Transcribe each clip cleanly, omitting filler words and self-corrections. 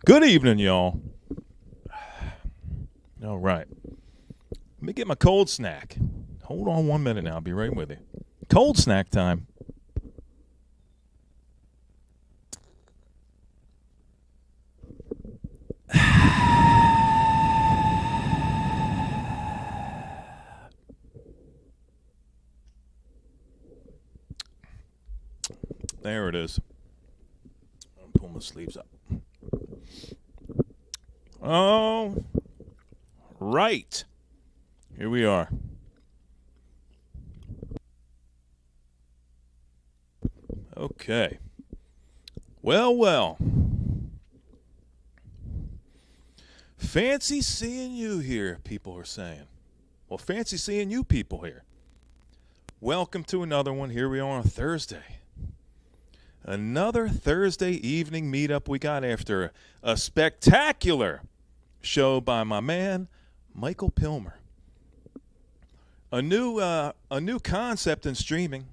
Good evening, y'all. All right. Let me get my cold snack. Hold on 1 minute now. I'll be right with you. Cold snack time. There it is. I'll pull my sleeves up. Oh, right. Here we are. Okay. Well. Fancy seeing you here, people are saying. Well, fancy seeing you people here. Welcome to another one. Here we are on Thursday. Another Thursday evening meetup we got after a spectacular show by my man, Michael Pilmer. A new concept in streaming.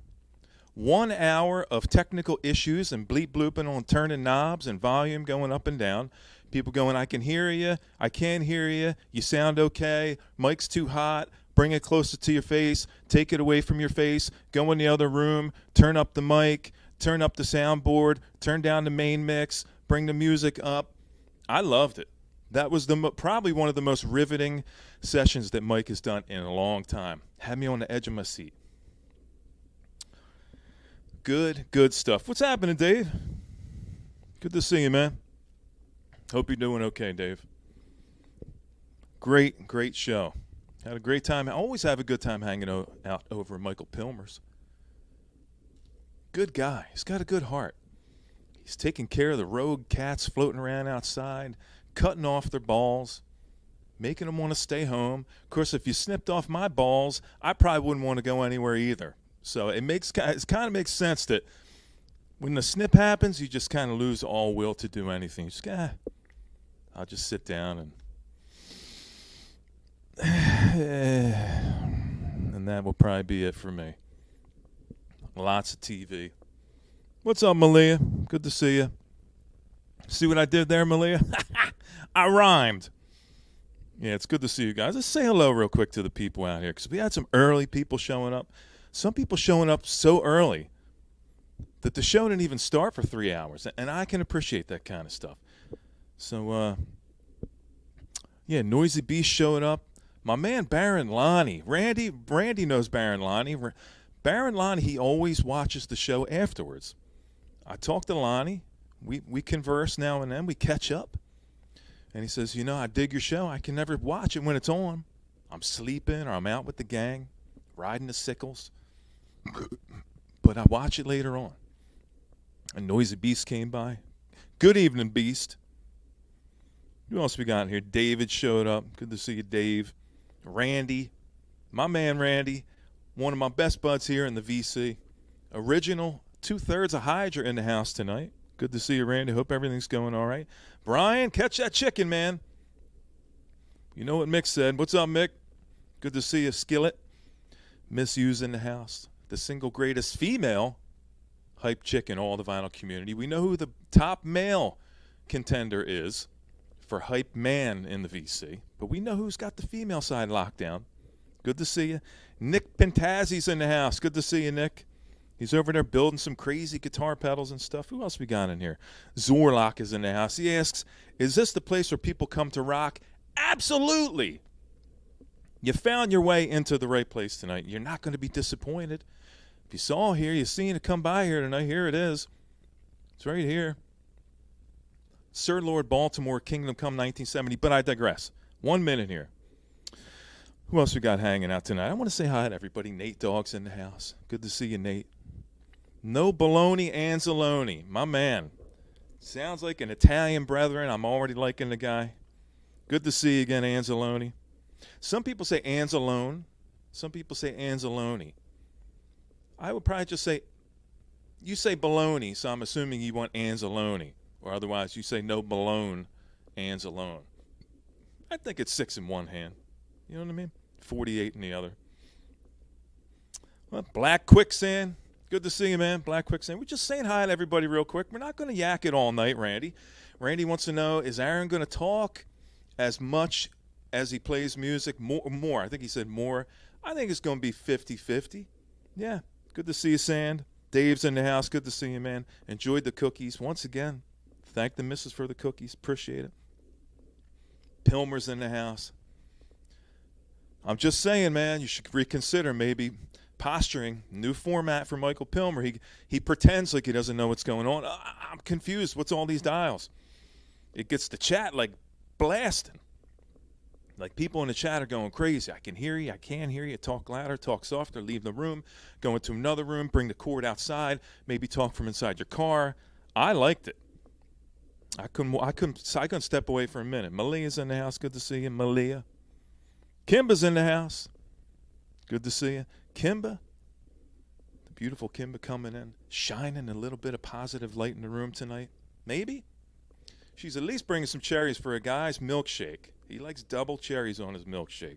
1 hour of technical issues and bleep blooping on turning knobs and volume going up and down. People going, I can hear you, I can't hear you, you sound okay, mic's too hot, bring it closer to your face, take it away from your face, go in the other room, turn up the mic, turn up the soundboard, turn down the main mix, bring the music up. I loved it. That was probably one of the most riveting sessions that Mike has done in a long time. Had me on the edge of my seat. Good stuff. What's happening, Dave? Good to see you, man. Hope you're doing okay, Dave. Great show. Had a great time. I always have a good time hanging out over at Michael Pilmer's. Good guy. He's got a good heart. He's taking care of the rogue cats floating around outside, cutting off their balls, making them want to stay home. Of course, if you snipped off my balls, I probably wouldn't want to go anywhere either. So it kind of makes sense that when the snip happens, you just kind of lose all will to do anything. You just I'll just sit down and that will probably be it for me. Lots of TV. What's up, Malia? Good to see you. See what I did there, Malia? I rhymed. Yeah, it's good to see you guys. Let's say hello real quick to the people out here because we had some early people showing up. Some people showing up so early that the show didn't even start for 3 hours, and I can appreciate that kind of stuff. So, yeah, Noisy Beast showed up. My man Baron Lonnie. Randy knows Baron Lonnie. Baron Lonnie, he always watches the show afterwards. I talk to Lonnie. We converse now and then. We catch up. And he says, I dig your show. I can never watch it when it's on. I'm sleeping or I'm out with the gang, riding the sickles. But I watch it later on. A Noisy Beast came by. Good evening, Beast. Who else we got in here? David showed up. Good to see you, Dave. Randy. My man, Randy. One of my best buds here in the VC. Original 2/3 of Hydra in the house tonight. Good to see you, Randy. Hope everything's going all right. Brian, catch that chicken, man. You know what Mick said. What's up, Mick? Good to see you, Skillet. Miss You's in the house. The single greatest female hype chick in all the vinyl community. We know who the top male contender is for hype man in the VC, but we know who's got the female side locked down. Good to see you. Nick Pentazzi's in the house. Good to see you, Nick. He's over there building some crazy guitar pedals and stuff. Who else we got in here? Zorlock is in the house. He asks, is this the place where people come to rock? Absolutely. You found your way into the right place tonight. You're not going to be disappointed. If you saw here, you seen it come by here tonight, here it is. It's right here. Sir Lord Baltimore, Kingdom Come 1970. But I digress. 1 minute here. Who else we got hanging out tonight? I want to say hi to everybody. Nate Dogg's in the house. Good to see you, Nate. No Baloney Anzalone. My man. Sounds like an Italian brethren. I'm already liking the guy. Good to see you again, Anzalone. Some people say Anzalone. Some people say Anzalone. I would probably just say, you say baloney, so I'm assuming you want Anzalone. Or otherwise, you say no balone, Anzalone. I think it's 6 in one hand. You know what I mean? 48 in the other. Well, Black Quicksand. Good to see you, man. Black Quicksand. We're just saying hi to everybody real quick. We're not going to yak it all night, Randy. Randy wants to know, is Aaron going to talk as much as he plays music? More. I think he said more. I think it's going to be 50-50. Yeah. Good to see you, Sand. Dave's in the house. Good to see you, man. Enjoyed the cookies. Once again, thank the missus for the cookies. Appreciate it. Pilmer's in the house. I'm just saying, man, you should reconsider maybe posturing. New format for Michael Pilmer. He pretends like he doesn't know what's going on. I'm confused. What's all these dials? It gets the chat like blasting. Like people in the chat are going crazy. I can hear you. I can't hear you. Talk louder. Talk softer. Leave the room. Go into another room. Bring the cord outside. Maybe talk from inside your car. I liked it. I couldn't step away for a minute. Malia's in the house. Good to see you, Malia. Kimba's in the house. Good to see you. Kimba, the beautiful Kimba coming in, shining a little bit of positive light in the room tonight. Maybe. She's at least bringing some cherries for a guy's milkshake. He likes double cherries on his milkshake.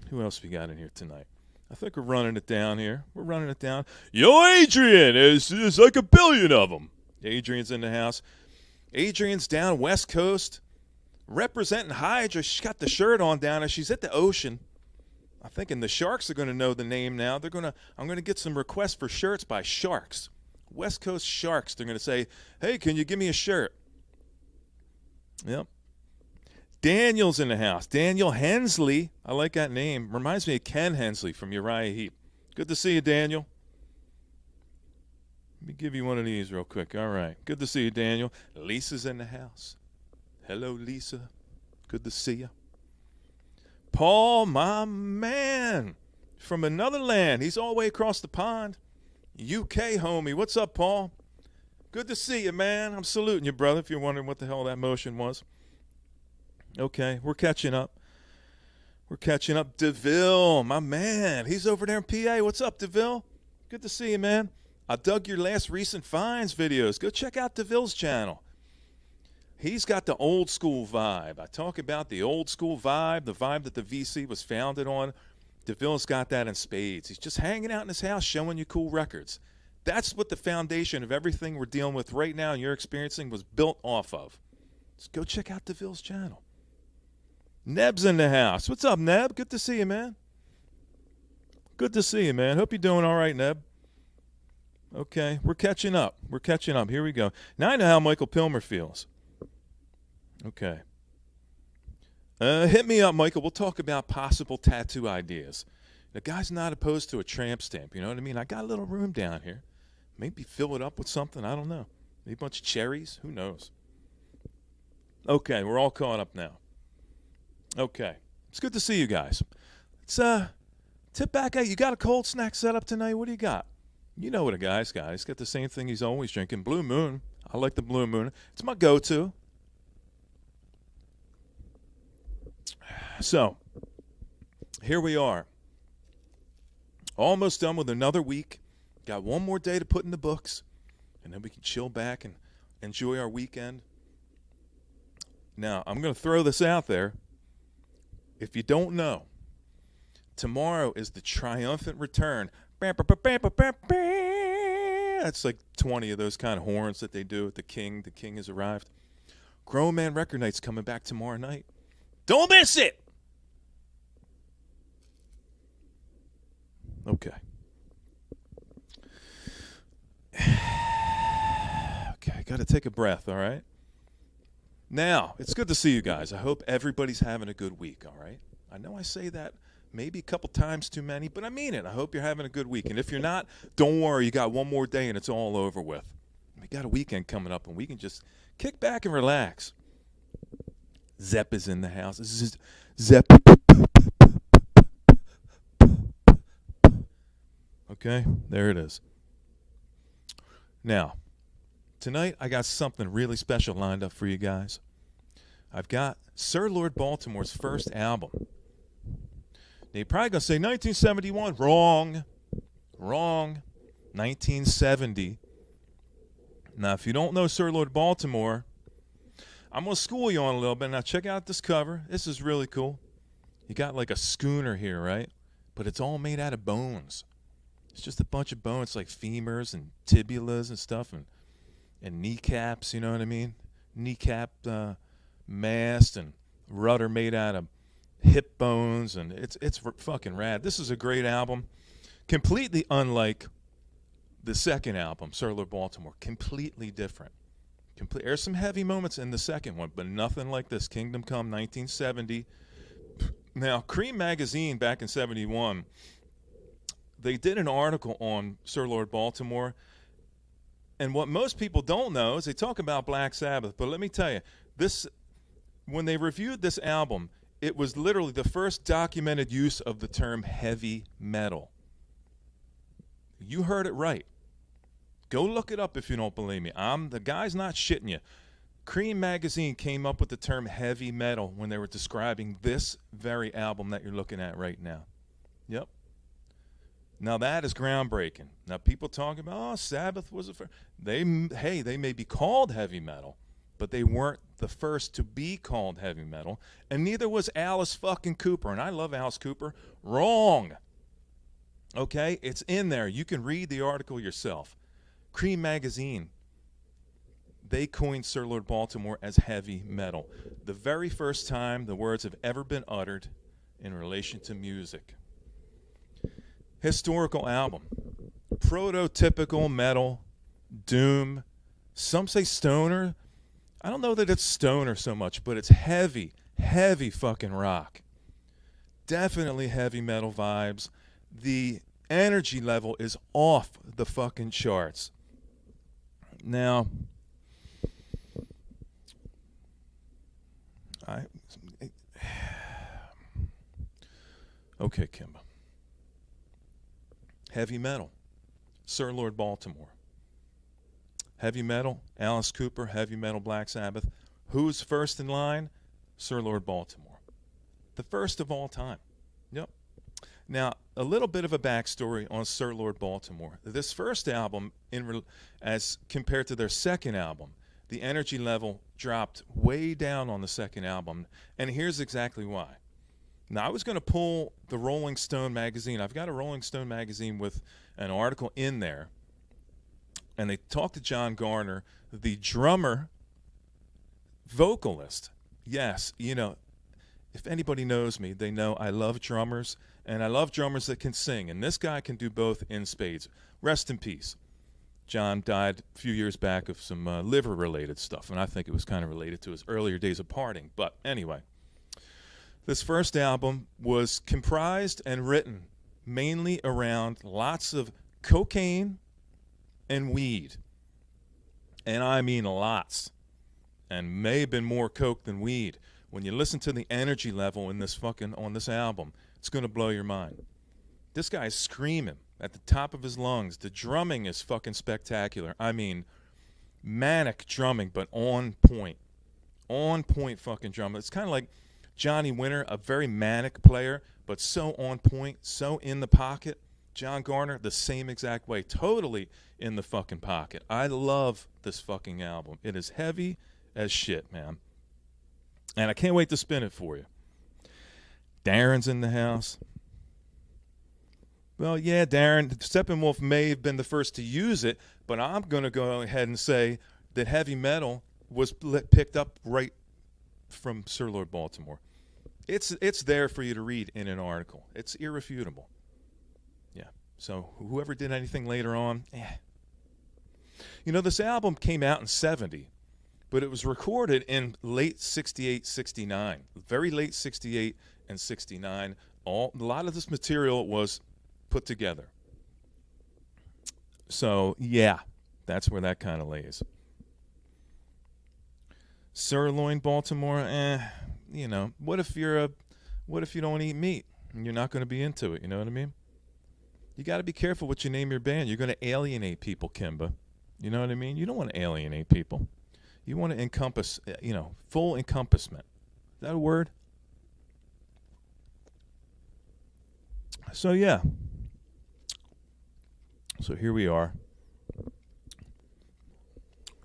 Who else we got in here tonight? I think we're running it down here. We're running it down. Yo, Adrian, there's like a billion of them. Adrian's in the house. Adrian's down West Coast, representing Hydra. She's got the shirt on down there. She's at the ocean. I'm thinking the Sharks are going to know the name now. I'm going to get some requests for shirts by Sharks. West Coast Sharks. They're going to say, hey, can you give me a shirt? Yep. Daniel's in the house. Daniel Hensley. I like that name. Reminds me of Ken Hensley from Uriah Heep. Good to see you, Daniel. Let me give you one of these real quick. All right. Good to see you, Daniel. Lisa's in the house. Hello, Lisa. Good to see you. Paul, my man, from another land. He's all the way across the pond. UK, homie. What's up, Paul? Good to see you, man. I'm saluting you, brother, if you're wondering what the hell that motion was. Okay, we're catching up. We're catching up. DeVille, my man. He's over there in PA. What's up, DeVille? Good to see you, man. I dug your last recent finds videos. Go check out DeVille's channel. He's got the old school vibe. I talk about the old school vibe, the vibe that the VC was founded on. DeVille's got that in spades. He's just hanging out in his house showing you cool records. That's what the foundation of everything we're dealing with right now and you're experiencing was built off of. Just go check out DeVille's channel. Neb's in the house. What's up, Neb? Good to see you, man. Good to see you, man. Hope you're doing all right, Neb. Okay, we're catching up. We're catching up. Here we go. Now I know how Michael Pilmer feels. Okay. Hit me up, Michael. We'll talk about possible tattoo ideas. The guy's not opposed to a tramp stamp, you know what I mean? I got a little room down here. Maybe fill it up with something. I don't know. Maybe a bunch of cherries. Who knows? Okay, we're all caught up now. Okay. It's good to see you guys. Let's tip back at you. Got a cold snack set up tonight? What do you got? You know what a guy's got. He's got the same thing he's always drinking. Blue Moon. I like the Blue Moon. It's my go-to. So, here we are. Almost done with another week. Got one more day to put in the books, and then we can chill back and enjoy our weekend. Now, I'm going to throw this out there. If you don't know, tomorrow is the triumphant return. That's like 20 of those kind of horns that they do with the king. The king has arrived. Grown Man Record Night's coming back tomorrow night. Don't miss it! Okay. Okay, got to take a breath, all right? Now, it's good to see you guys. I hope everybody's having a good week, all right? I know I say that maybe a couple times too many, but I mean it. I hope you're having a good week. And if you're not, don't worry. You got one more day and it's all over with. We got a weekend coming up and we can just kick back and relax. Zepp is in the house. This is Zepp. Okay, there it is. Now, tonight I got something really special lined up for you guys. I've got Sir Lord Baltimore's first album. Now, you're probably going to say 1971. Wrong. 1970. Now, if you don't know Sir Lord Baltimore, I'm going to school you on a little bit. Now, check out this cover. This is really cool. You got like a schooner here, right? But it's all made out of bones. It's just a bunch of bones like femurs and tibulas and stuff and kneecaps, you know what I mean? Kneecap mast and rudder made out of hip bones, and it's fucking rad. This is a great album, completely unlike the second album, Sir Lord Baltimore. Completely different. There's some heavy moments in the second one, but nothing like this. Kingdom Come, 1970. Now, Cream magazine back in 71, they did an article on Sir Lord Baltimore, and what most people don't know is they talk about Black Sabbath, but let me tell you, this, when they reviewed this album, it was literally the first documented use of the term heavy metal. You heard it right. Go look it up if you don't believe me. The guy's not shitting you. Cream magazine came up with the term heavy metal when they were describing this very album that you're looking at right now. Yep. Now that is groundbreaking. Now people talk about, oh, Sabbath was a first. They may be called heavy metal, but they weren't the first to be called heavy metal, and neither was Alice fucking Cooper. And I love Alice Cooper. Wrong. Okay, it's in there. You can read the article yourself. Cream magazine, they coined Sir Lord Baltimore as heavy metal. The very first time the words have ever been uttered in relation to music. Historical album. Prototypical metal, doom. Some say stoner. I don't know that it's stoner so much, but it's heavy, heavy fucking rock. Definitely heavy metal vibes. The energy level is off the fucking charts. Now, okay, Kimba. Heavy metal, Sir Lord Baltimore. Heavy metal, Alice Cooper. Heavy metal, Black Sabbath. Who's first in line? Sir Lord Baltimore. The first of all time. Yep. Now, a little bit of a backstory on Sir Lord Baltimore. This first album, as compared to their second album, the energy level dropped way down on the second album, and here's exactly why. Now, I was going to pull the Rolling Stone magazine. I've got a Rolling Stone magazine with an article in there, and they talked to John Garner, the drummer, vocalist. Yes, you know, if anybody knows me, they know I love drummers. And I love drummers that can sing, and this guy can do both in spades. Rest in peace. John died a few years back of some liver-related stuff, and I think it was kind of related to his earlier days of partying. But anyway, this first album was comprised and written mainly around lots of cocaine and weed. And I mean lots. And may have been more coke than weed. When you listen to the energy level in this on this album, it's going to blow your mind. This guy's screaming at the top of his lungs. The drumming is fucking spectacular. I mean, manic drumming, but on point. On point fucking drumming. It's kind of like Johnny Winter, a very manic player, but so on point, so in the pocket. John Garner, the same exact way. Totally in the fucking pocket. I love this fucking album. It is heavy as shit, man. And I can't wait to spin it for you. Darren's in the house. Well, yeah, Darren, Steppenwolf may have been the first to use it, but I'm going to go ahead and say that heavy metal was picked up right from Sir Lord Baltimore. It's there for you to read in an article. It's irrefutable. Yeah. So whoever did anything later on, You know, this album came out in 70, but it was recorded in late 68, 69. Very late 68 and 69. A lot of this material was put together. So, yeah, that's where that kind of lays. Sirloin, Baltimore, you know, what if you don't eat meat and you're not going to be into it, you know what I mean? You got to be careful what you name your band. You're going to alienate people, Kimba. You know what I mean? You don't want to alienate people. You want to encompass, full encompassment. Is that a word? So, yeah. So here we are.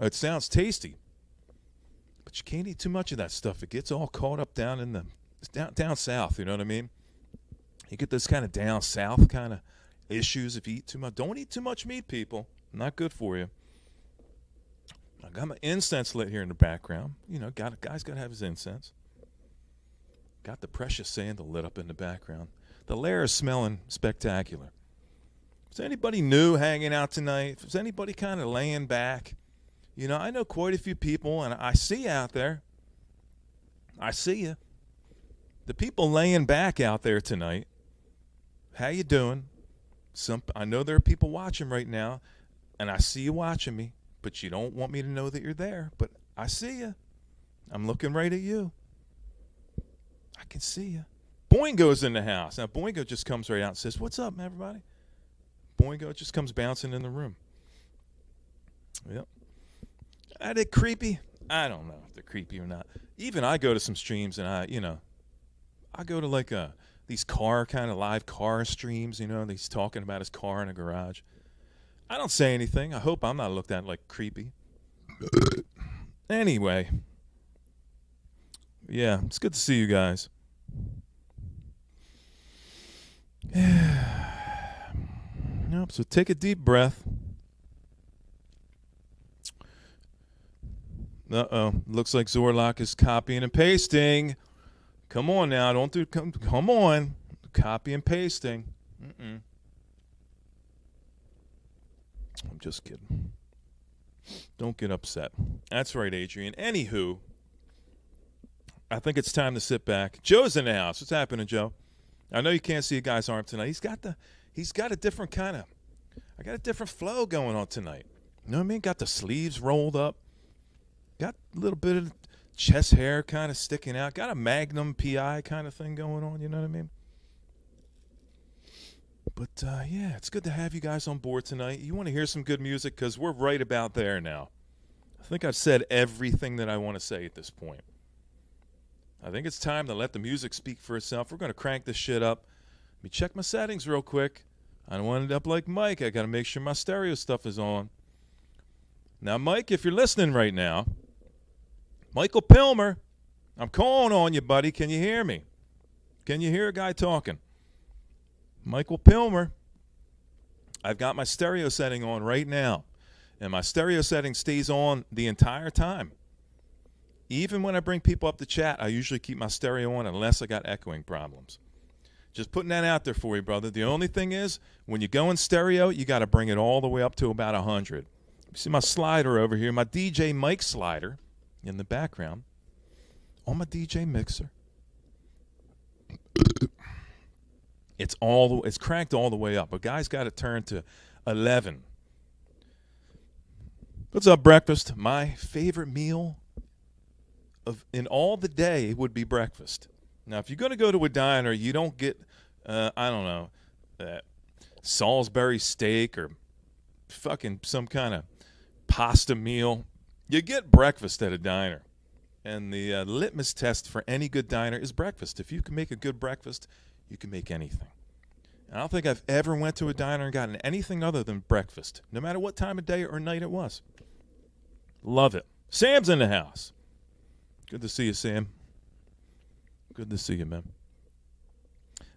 It sounds tasty, but you can't eat too much of that stuff. It gets all caught up down in down south, you know what I mean? You get this kind of down south kind of issues if you eat too much. Don't eat too much meat, people. Not good for you. I got my incense lit here in the background. You know, guy's got to have his incense. Got the precious sandal lit up in the background. The lair is smelling spectacular. Is anybody new hanging out tonight? Is anybody kind of laying back? You know, I know quite a few people, and I see you out there. I see you. The people laying back out there tonight, how you doing? I know there are people watching right now, and I see you watching me, but you don't want me to know that you're there. But I see you. I'm looking right at you. I can see you. Boingo's in the house. Now, Boingo just comes right out and says, "What's up, everybody?" Boingo just comes bouncing in the room. Yep. Are they creepy? I don't know if they're creepy or not. Even I go to some streams, and I go to like these kind of live car streams, he's talking about his car in a garage. I don't say anything. I hope I'm not looked at like creepy. Anyway. Yeah, it's good to see you guys. Nope, so take a deep breath. Looks like Zorlock is copying and pasting. Come on now, come on. Copy and pasting. I'm just kidding. Don't get upset. That's right, Adrian. Anywho, I think it's time to sit back. Joe's in the house. What's happening, Joe? I know you can't see a guy's arm tonight. He's got a different I got a different flow going on tonight. You know what I mean? Got the sleeves rolled up. Got a little bit of chest hair kind of sticking out. Got a Magnum PI kind of thing going on, you know what I mean? But, yeah, it's good to have you guys on board tonight. You want to hear some good music? Because we're right about there now. I think I've said everything that I want to say at this point. I think it's time to let the music speak for itself. We're going to crank this shit up. Let me check my settings real quick. I don't want to end up like Mike. I got to make sure my stereo stuff is on. Now, Mike, if you're listening right now, Michael Pilmer, I'm calling on you, buddy. Can you hear me? Can you hear a guy talking? Michael Pilmer, I've got my stereo setting on right now, and my stereo setting stays on the entire time. Even when I bring people up to chat, I usually keep my stereo on unless I got echoing problems. Just putting that out there for you, brother. The only thing is, when you go in stereo, you got to bring it all the way up to about 100. You see my slider over here, my DJ mic slider in the background on my DJ mixer. It's cranked all the way up. A guy's got to turn to 11. What's up, breakfast? My favorite meal in all the day would be breakfast. Now, if you're going to go to a diner, you don't get, Salisbury steak or fucking some kind of pasta meal. You get breakfast at a diner. And the litmus test for any good diner is breakfast. If you can make a good breakfast, you can make anything. I don't think I've ever went to a diner and gotten anything other than breakfast, no matter what time of day or night it was. Love it. Sam's in the house. Good to see you, Sam. Good to see you, man.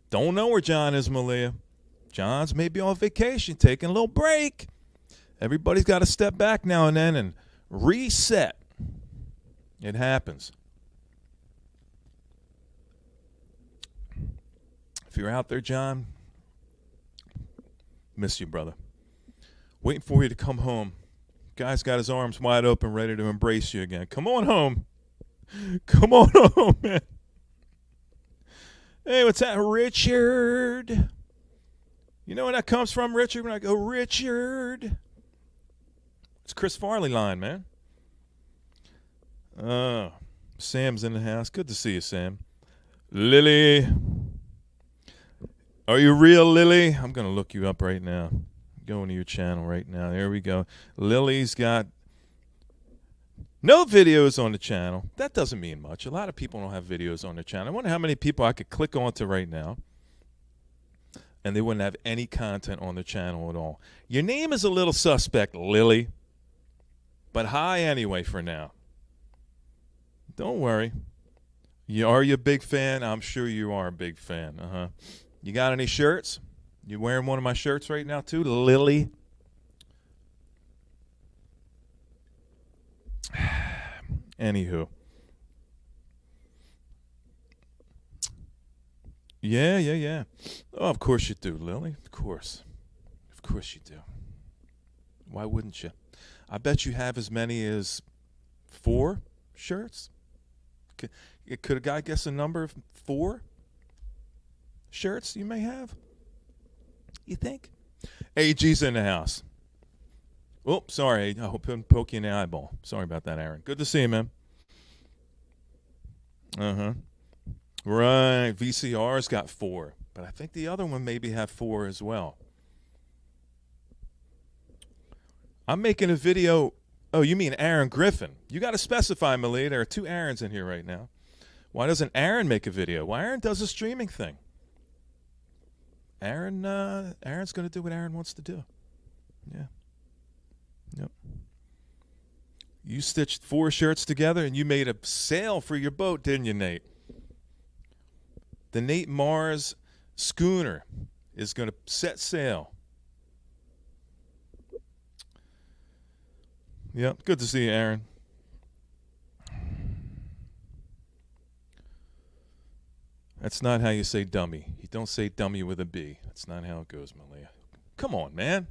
Don't know where John is, Malia. John's maybe on vacation, taking a little break. Everybody's got to step back now and then and reset. It happens. If you're out there, John, miss you, brother. Waiting for you to come home. Guy's got his arms wide open, ready to embrace you again. Come on home. Come on home, man. Hey, what's that, Richard? You know where that comes from, Richard? When I go, Richard. It's Chris Farley line, man. Sam's in the house. Good to see you, Sam. Lily. Are you real, Lily? I'm going to look you up right now. Going to your channel right now. There we go. Lily's got no videos on the channel. That doesn't mean much. A lot of people don't have videos on their channel. I wonder how many people I could click onto right now and they wouldn't have any content on their channel at all. Your name is a little suspect, Lily. But hi anyway for now. Don't worry. Are you a big fan? I'm sure you are a big fan. You got any shirts? You wearing one of my shirts right now too, Lily? Anywho. Yeah. Oh, of course you do, Lily. Of course. Of course you do. Why wouldn't you? I bet you have as many as 4 shirts. Could a guy guess a number of 4 shirts you may have? You think? AG's in the house. Oh, sorry. I hope I'm poking you in the eyeball. Sorry about that, Aaron. Good to see you, man. Uh-huh. Right. VCR's got 4. But I think the other one maybe have 4 as well. I'm making a video. Oh, you mean Aaron Griffin? You got to specify, Malia. There are 2 Aarons in here right now. Why doesn't Aaron make a video? Well, Aaron does a streaming thing. Aaron's going to do what Aaron wants to do. Yeah. Yep. You stitched 4 shirts together and you made a sail for your boat, didn't you, Nate? The Nate Mars schooner is going to set sail. Yep. Good to see you, Aaron. That's not how you say dummy. You don't say dummy with a B. That's not how it goes, Malia. Come on, man.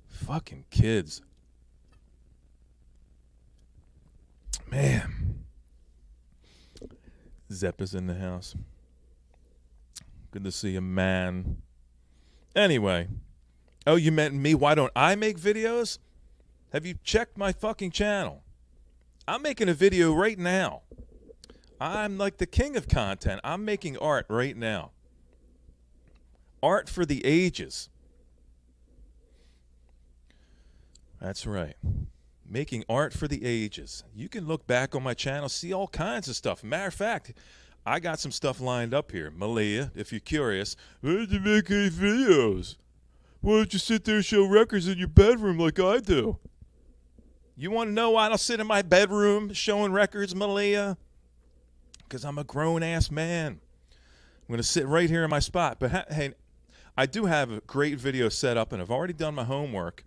Fucking kids. Man. Zepp is in the house. Good to see you, man. Anyway. Oh, you meant me? Why don't I make videos? Have you checked my fucking channel? I'm making a video right now. I'm like the king of content. I'm making art right now. Art for the ages. That's right. Making art for the ages. You can look back on my channel, see all kinds of stuff. Matter of fact, I got some stuff lined up here. Malia, if you're curious, why did you make any videos? Why don't you sit there and show records in your bedroom like I do? You want to know why I don't sit in my bedroom showing records, Malia? Because I'm a grown-ass man. I'm going to sit right here in my spot. But hey, I do have a great video set up, and I've already done my homework.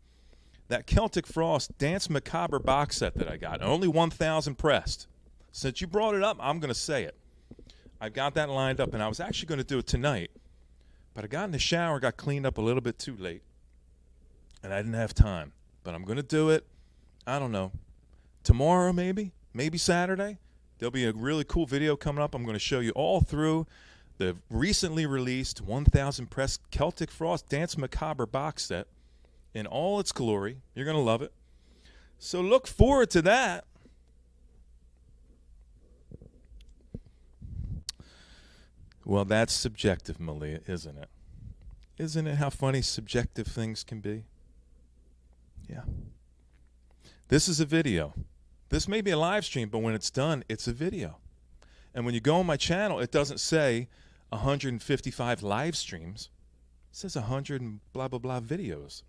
That Celtic Frost Dance Macabre box set that I got, only 1,000 pressed. Since you brought it up, I'm going to say it. I've got that lined up, and I was actually going to do it tonight. But I got in the shower, got cleaned up a little bit too late. And I didn't have time. But I'm going to do it, I don't know, tomorrow maybe Saturday. There'll be a really cool video coming up. I'm going to show you all through the recently released 1,000 press Celtic Frost Dance Macabre box set in all its glory. You're going to love it. So look forward to that. Well, that's subjective, Malia, isn't it? Isn't it how funny subjective things can be? Yeah. This is a video. This may be a live stream, but when it's done, it's a video. And when you go on my channel, it doesn't say 155 live streams. It says 100 and blah, blah, blah videos.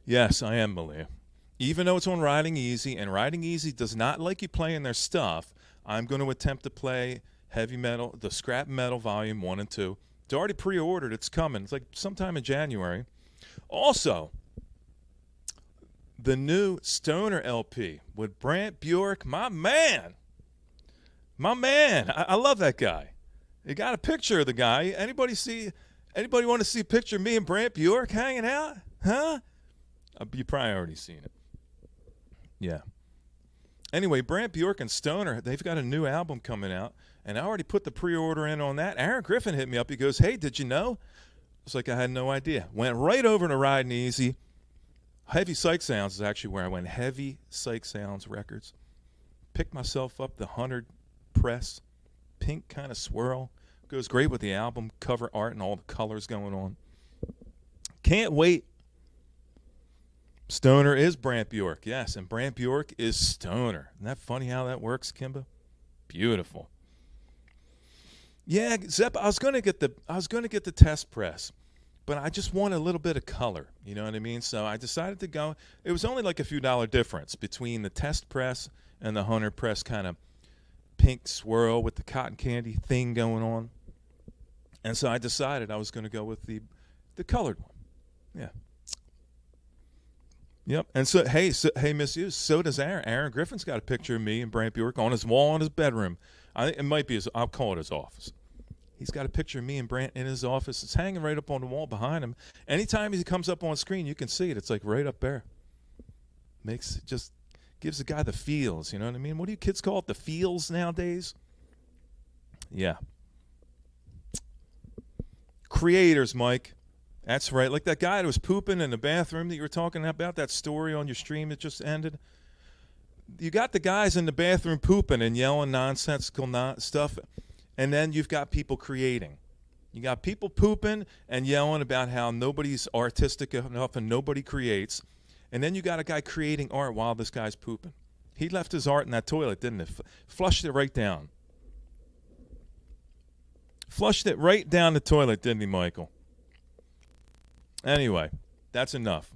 Yes, I am, Malia. Even though it's on Riding Easy, and Riding Easy does not like you playing their stuff, I'm going to attempt to play heavy metal, the Scrap Metal Volume 1 and 2. It's already pre-ordered. It's coming. It's like sometime in January. Also, the new Stoner LP with Brant Bjork, my man. I love that guy. You got a picture of the guy. Anybody want to see a picture of me and Brant Bjork hanging out? Huh? You probably already seen it. Yeah. Anyway, Brant Bjork and Stoner, they've got a new album coming out, and I already put the pre-order in on that. Aaron Griffin hit me up. He goes, hey, did you know? It's like I had no idea. Went right over to Riding Easy. Heavy Psych Sounds is actually where I went. Heavy Psych Sounds Records. Picked myself up the 100 press. Pink kind of swirl. Goes great with the album cover art and all the colors going on. Can't wait. Stoner is Brant Bjork, yes, and Brant Bjork is Stoner. Isn't that funny how that works, Kimba? Beautiful. Yeah, Zepp, I was gonna get the test press, but I just want a little bit of color. You know what I mean? So I decided to go. It was only like a few dollar difference between the test press and the 100 press kind of pink swirl with the cotton candy thing going on. And so I decided I was going to go with the colored one. Yeah. Yep. And hey, Miss Hughes, so does Aaron. Aaron Griffin's got a picture of me and Brant Bjork on his wall in his bedroom. I think it might be I'll call it his office. He's got a picture of me and Brant in his office. It's hanging right up on the wall behind him. Anytime he comes up on screen, you can see it. It's like right up there. Just gives the guy the feels, you know what I mean? What do you kids call it? The feels nowadays? Yeah. Creators, Mike. That's right. Like that guy that was pooping in the bathroom that you were talking about, that story on your stream that just ended. You got the guys in the bathroom pooping and yelling nonsensical stuff, and then you've got people creating. You got people pooping and yelling about how nobody's artistic enough and nobody creates, and then you got a guy creating art while this guy's pooping. He left his art in that toilet, didn't it? Flushed it right down. Flushed it right down the toilet, didn't he, Michael? Anyway, that's enough.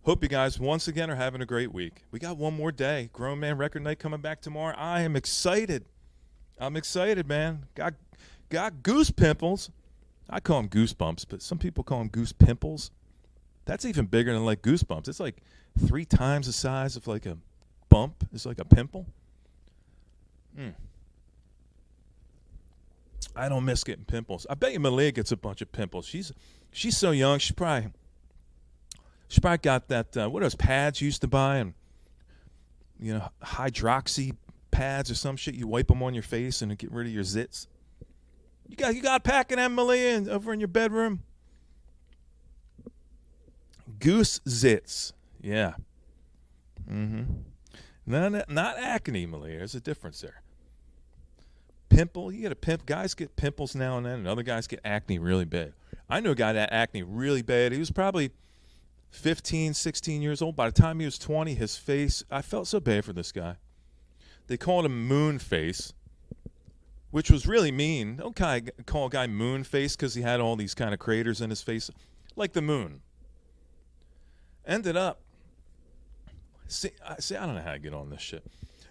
Hope you guys once again are having a great week. We got one more day. Grown Man Record Night coming back tomorrow. I am excited. I'm excited, man. Got goose pimples. I call them goosebumps, but some people call them goose pimples. That's even bigger than like goosebumps. It's like 3 times the size of like a bump. It's like a pimple. I don't miss getting pimples. I bet you Malia gets a bunch of pimples. She's so young. She probably got that. What are those pads you used to buy, and hydroxy pads or some shit. You wipe them on your face and get rid of your zits. You got a pack of them, Malia, over in your bedroom. Goose zits. Yeah. Not acne, Malia. There's a difference there. Pimple, you get a pimp. Guys get pimples now and then, and other guys get acne really bad. I knew a guy that had acne really bad. He was probably 15, 16 years old. By the time he was 20, his face, I felt so bad for this guy. They called him Moon Face, which was really mean. Don't call a guy Moon Face because he had all these kind of craters in his face, like the moon. Ended up, I don't know how to get on this shit.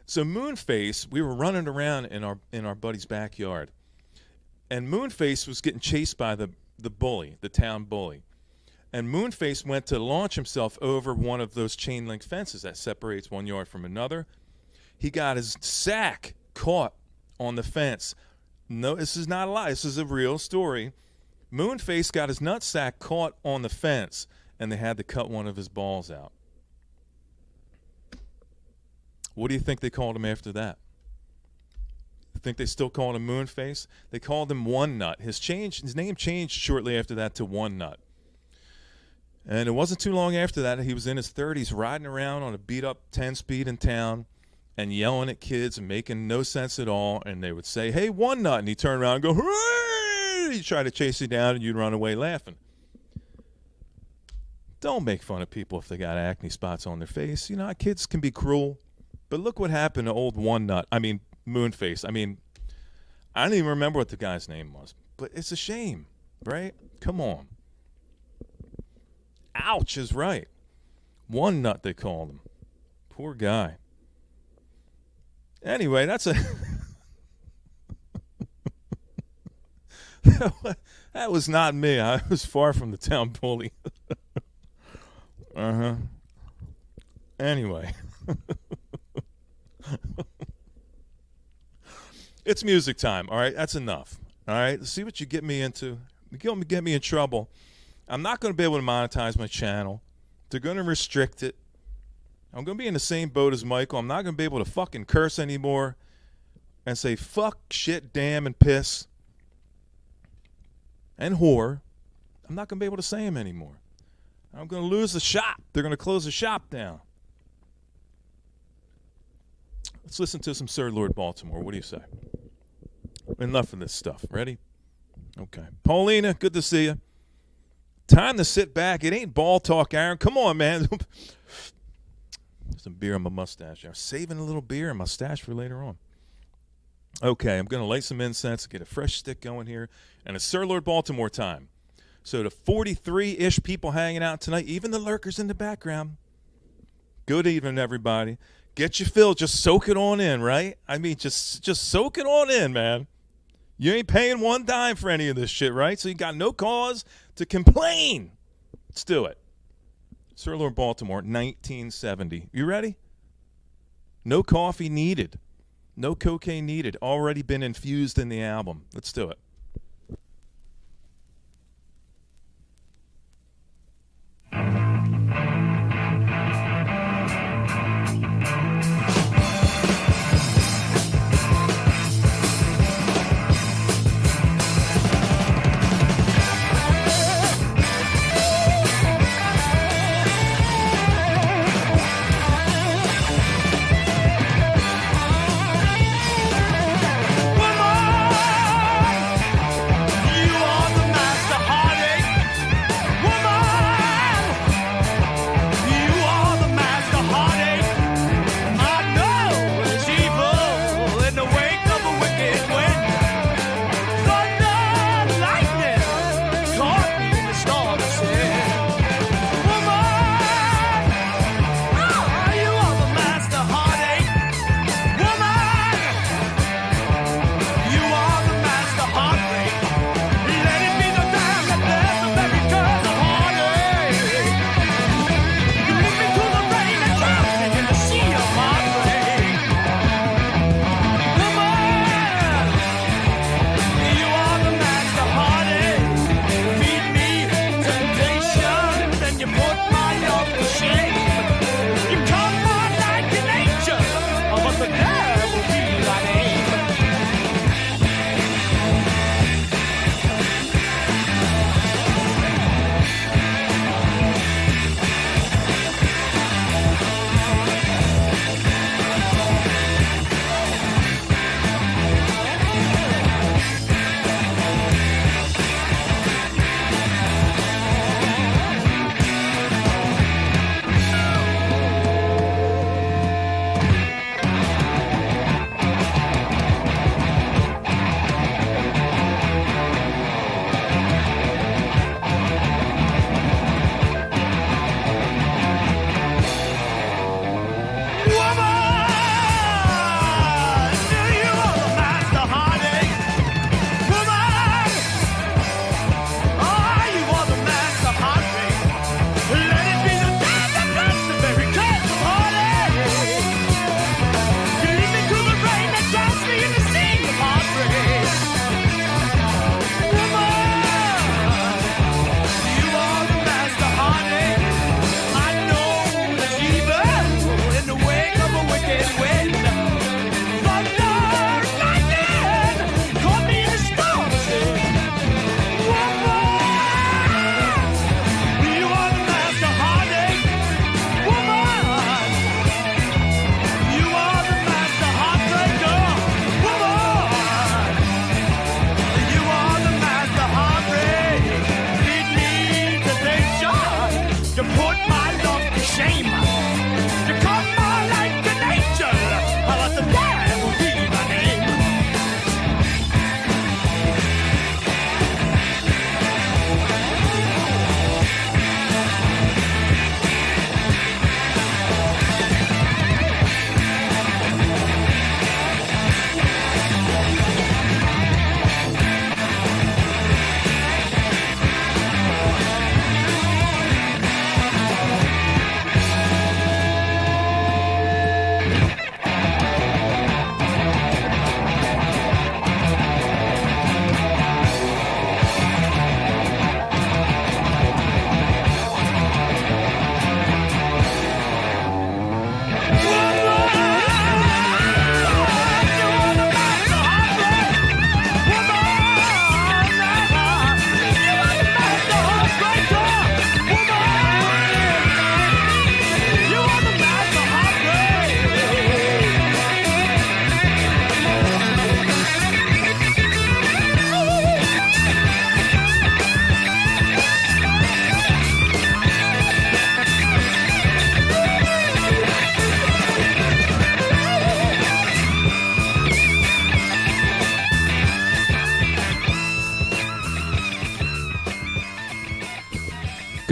So Moonface, we were running around in our buddy's backyard, and Moonface was getting chased by the bully, the town bully. And Moonface went to launch himself over one of those chain link fences that separates one yard from another. He got his sack caught on the fence. No, this is not a lie. This is a real story. Moonface got his nutsack caught on the fence, and they had to cut one of his balls out. What do you think they called him after that? You think they still called him Moonface? They called him One Nut. His name changed shortly after that to One Nut. And it wasn't too long after that, he was in his 30s riding around on a beat-up 10-speed in town and yelling at kids and making no sense at all. And they would say, "Hey, One Nut." And he'd turn around and go, "Hooray!" He'd try to chase you down and you'd run away laughing. Don't make fun of people if they got acne spots on their face. Kids can be cruel. But look what happened to old Moonface. I don't even remember what the guy's name was. But it's a shame, right? Come on. Ouch is right. One Nut, they called him. Poor guy. Anyway, that's a... that was not me. I was far from the town bully. Anyway. It's music time, all right? That's enough, all right? Let's see what you get me into. You get me in trouble. I'm not going to be able to monetize my channel. They're going to restrict it. I'm going to be in the same boat as Michael. I'm not going to be able to fucking curse anymore and say fuck, shit, damn, and piss and whore. I'm not going to be able to say them anymore. I'm going to lose the shop. They're going to close the shop down. Let's listen to some Sir Lord Baltimore. What do you say? Enough of this stuff. Ready? Okay. Paulina, good to see you. Time to sit back. It ain't ball talk, Aaron. Come on, man. Some beer on my mustache. I'm saving a little beer and mustache for later on. Okay, I'm going to light some incense, get a fresh stick going here, and it's Sir Lord Baltimore time. So the 43-ish people hanging out tonight, even the lurkers in the background. Good evening, everybody. Get your fill. Just soak it on in, right? Just soak it on in, man. You ain't paying one dime for any of this shit, right? So you got no cause to complain. Let's do it. Sir Lord Baltimore, 1970. You ready? No coffee needed. No cocaine needed. Already been infused in the album. Let's do it.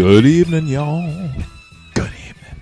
Good evening, y'all. Good evening.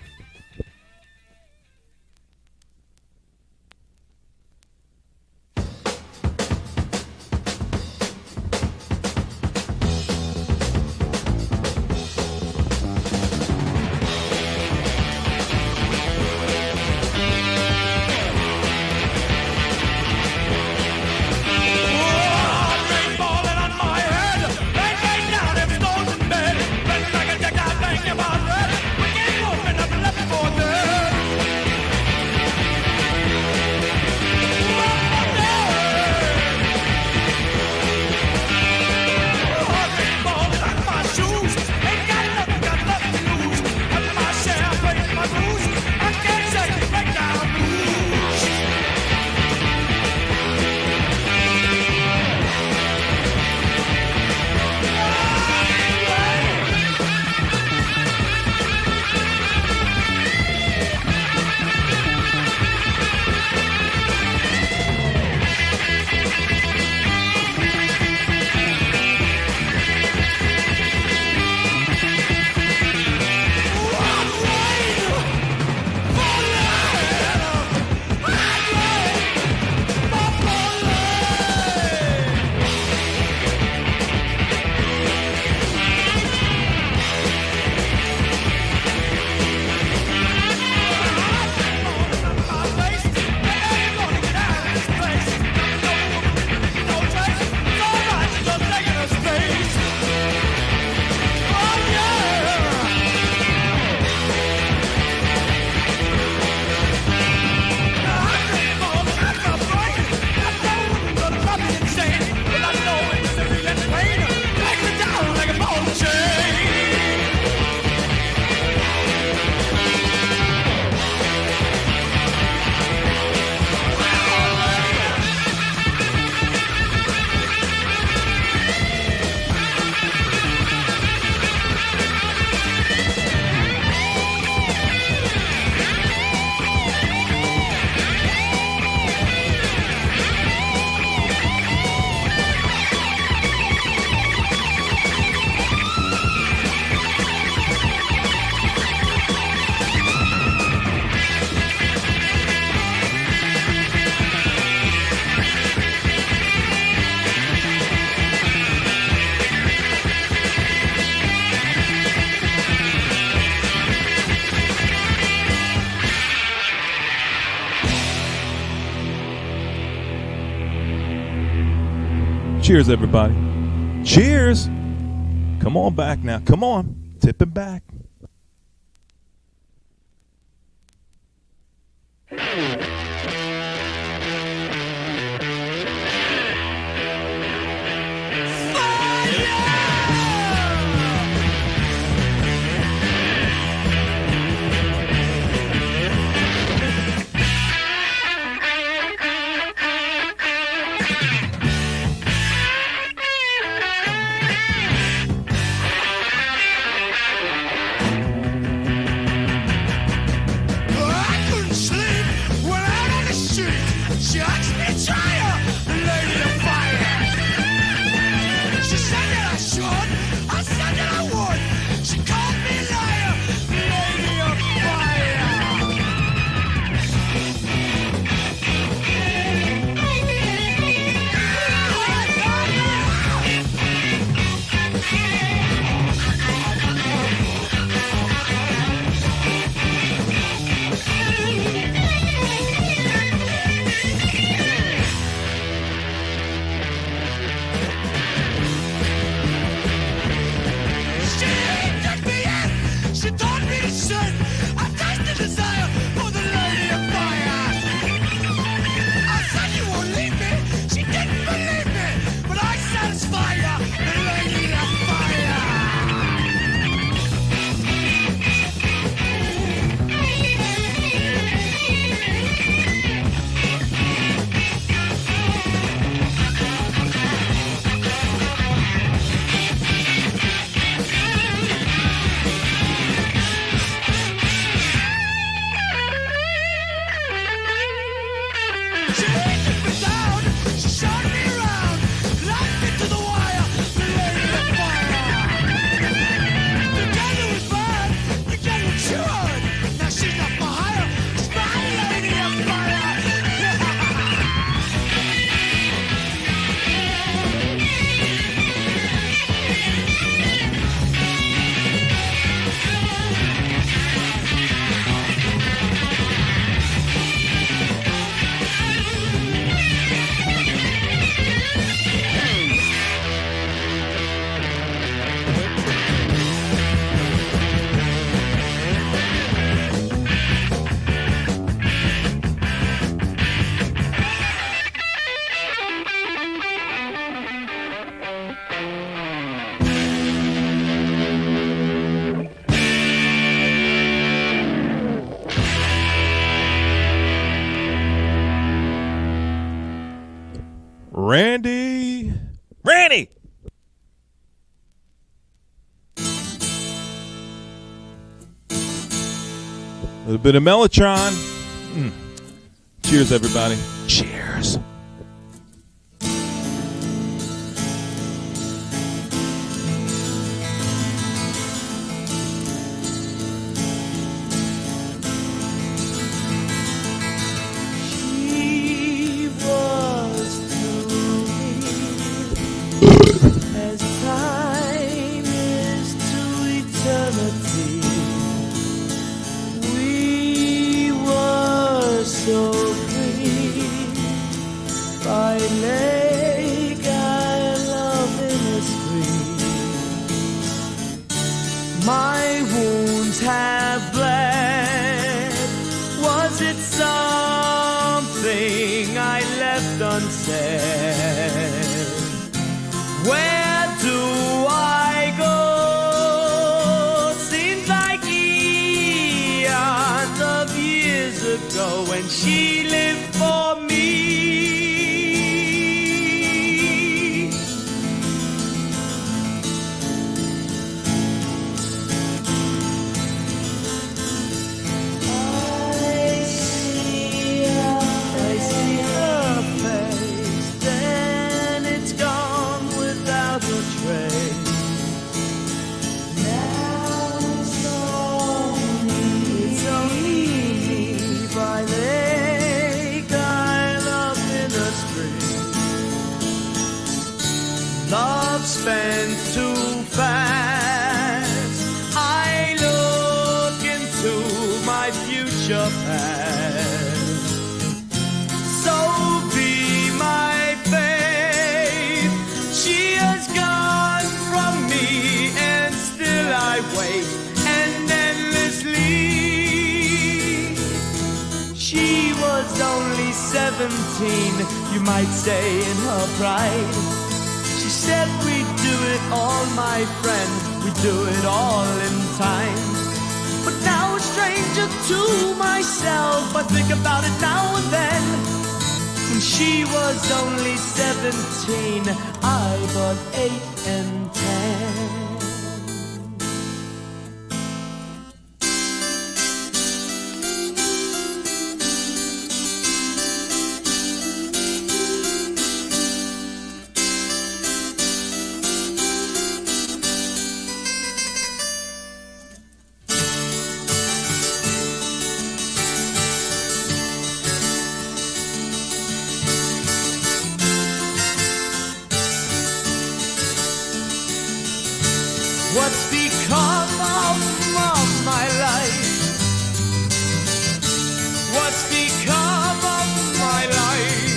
Cheers, everybody. Cheers. Come on back now. Come on. Tip it back. Randy! A little bit of Mellotron. Cheers, everybody. Cheers. 17, you might say in her pride. She said we'd do it all, my friend, we'd do it all in time. But now a stranger to myself, I think about it now and then. When she was only 17, I was 8 and 10. What's become of my life? What's become of my life?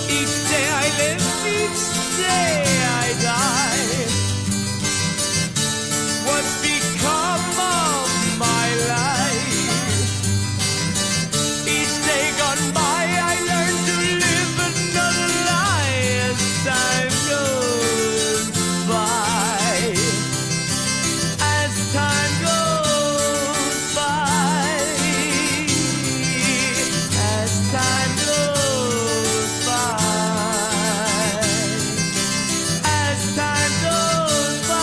Each day I live, each day I die. What's become of my life? Each day gone by, I learn to live another lie as time goes by. As time goes by. As time goes by. As time goes by.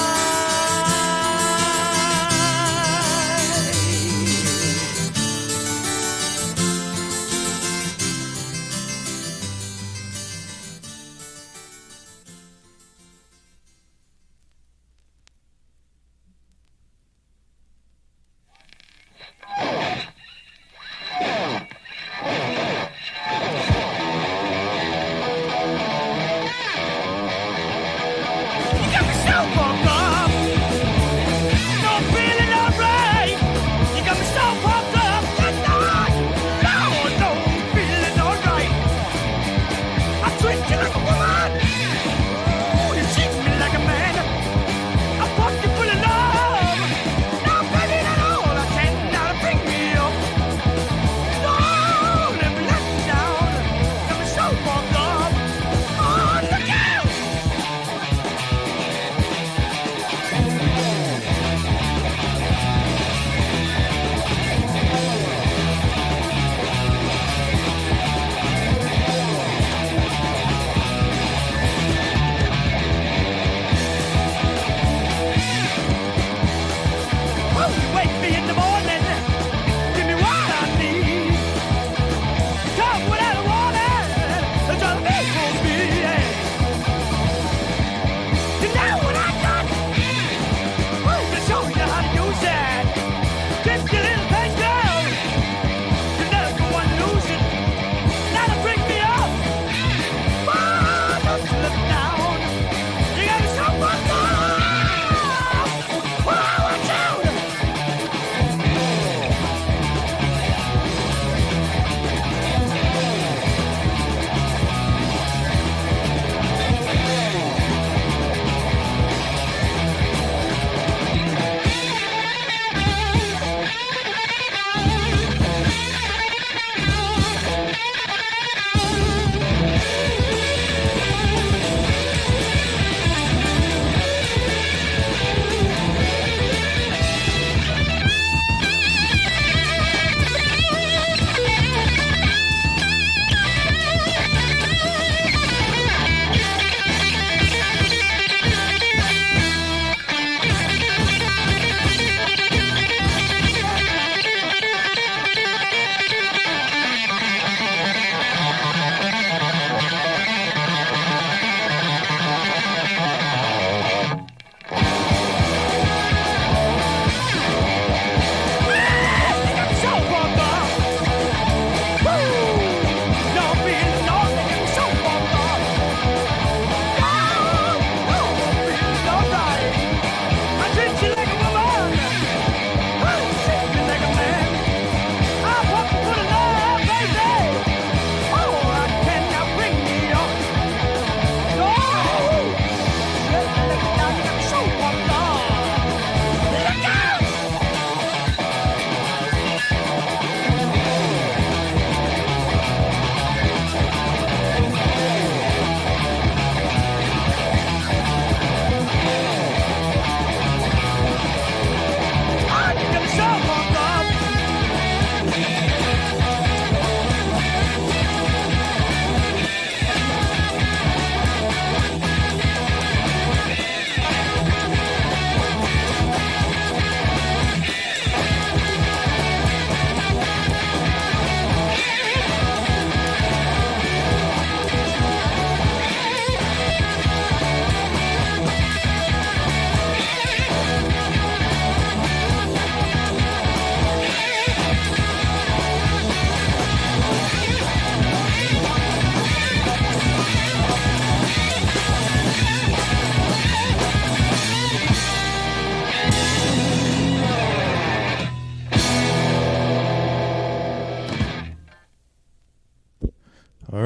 You got me so pumped up. No, I'm feeling alright. You got me so pumped up. No, I'm feeling alright. I treat you like a woman. Ooh, you treat me like a man. I pump you full of love. No, baby, not all I can now to bring me up. No, never let me down. Got me so pumped up. Oh, look out!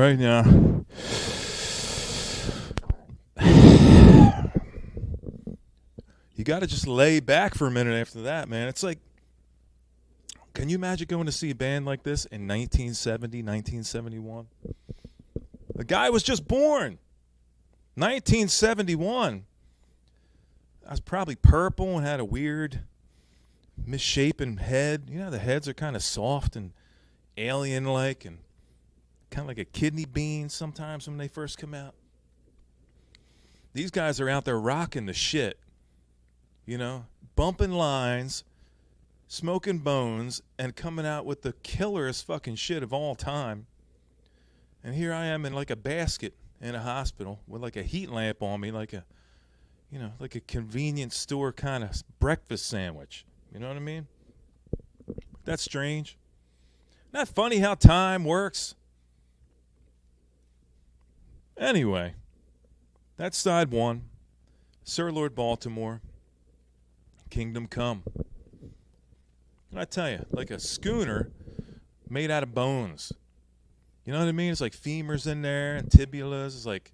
right now. You got to just lay back for a minute after that, man. It's like, can you imagine going to see a band like this in 1970, 1971? The guy was just born. 1971. I was probably purple and had a weird, misshapen head. You know, the heads are kind of soft and alien-like and kind of like a kidney bean sometimes when they first come out. These guys are out there rocking the shit, you know, bumping lines, smoking bones, and coming out with the killerest fucking shit of all time. And here I am in like a basket in a hospital with like a heat lamp on me, like a, you know, like a convenience store kind of breakfast sandwich. You know what I mean? That's strange. Not funny how time works. Anyway, that's side one. Sir Lord Baltimore, Kingdom Come. And I tell you, like a schooner made out of bones. You know what I mean? It's like femurs in there and tibulas. It's like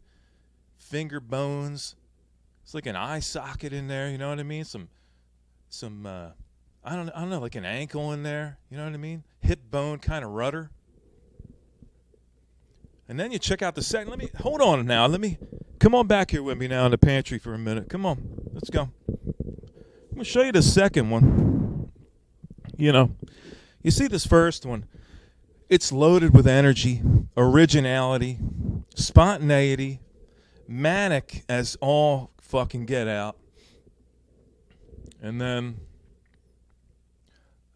finger bones. It's like an eye socket in there. You know what I mean? Some I don't know, like an ankle in there. You know what I mean? Hip bone kind of rudder. And then you check out the second. Hold on now. Come on back here with me now in the pantry for a minute. Come on, let's go. I'm gonna show you the second one. You know, you see this first one. It's loaded with energy, originality, spontaneity, manic as all fucking get out. And then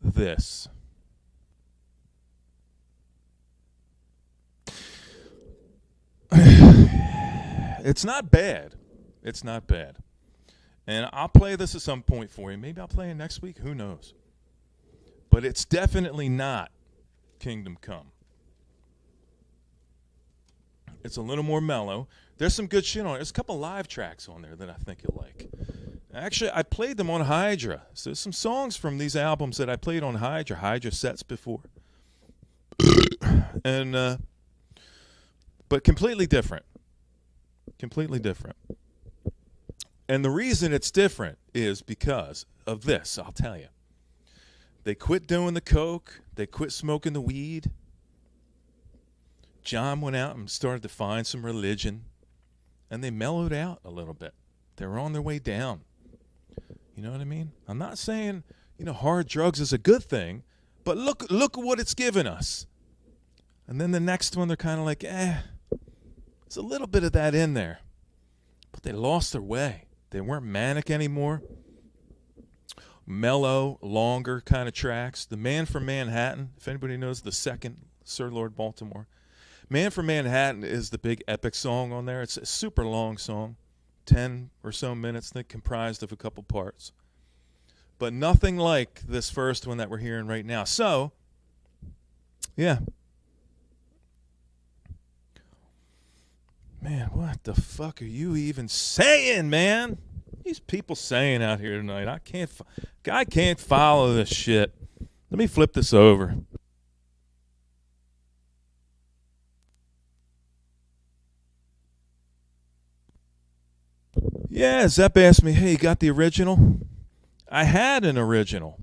this. It's not bad. It's not bad. And I'll play this at some point for you. Maybe I'll play it next week. Who knows? But it's definitely not Kingdom Come. It's a little more mellow. There's some good shit on it. There's a couple live tracks on there that I think you'll like. Actually, I played them on Hydra. So there's some songs from these albums that I played on Hydra sets before. And but completely different. Completely different. And the reason it's different is because of this, I'll tell you. They quit doing the coke. They quit smoking the weed. John went out and started to find some religion. And they mellowed out a little bit. They were on their way down. You know what I mean? I'm not saying, you know, hard drugs is a good thing. But look at what it's given us. And then the next one, they're kind of like, there's a little bit of that in there. But they lost their way. They weren't manic anymore. Mellow, longer kind of tracks. The Man from Manhattan, if anybody knows the second Sir Lord Baltimore. Man from Manhattan is the big epic song on there. It's a super long song, 10 or so minutes, I think, comprised of a couple parts. But nothing like this first one that we're hearing right now. So, yeah. Man, what the fuck are you even saying, man? These people saying out here tonight. I can't follow this shit. Let me flip this over. Yeah, Zepp asked me, hey, you got the original? I had an original,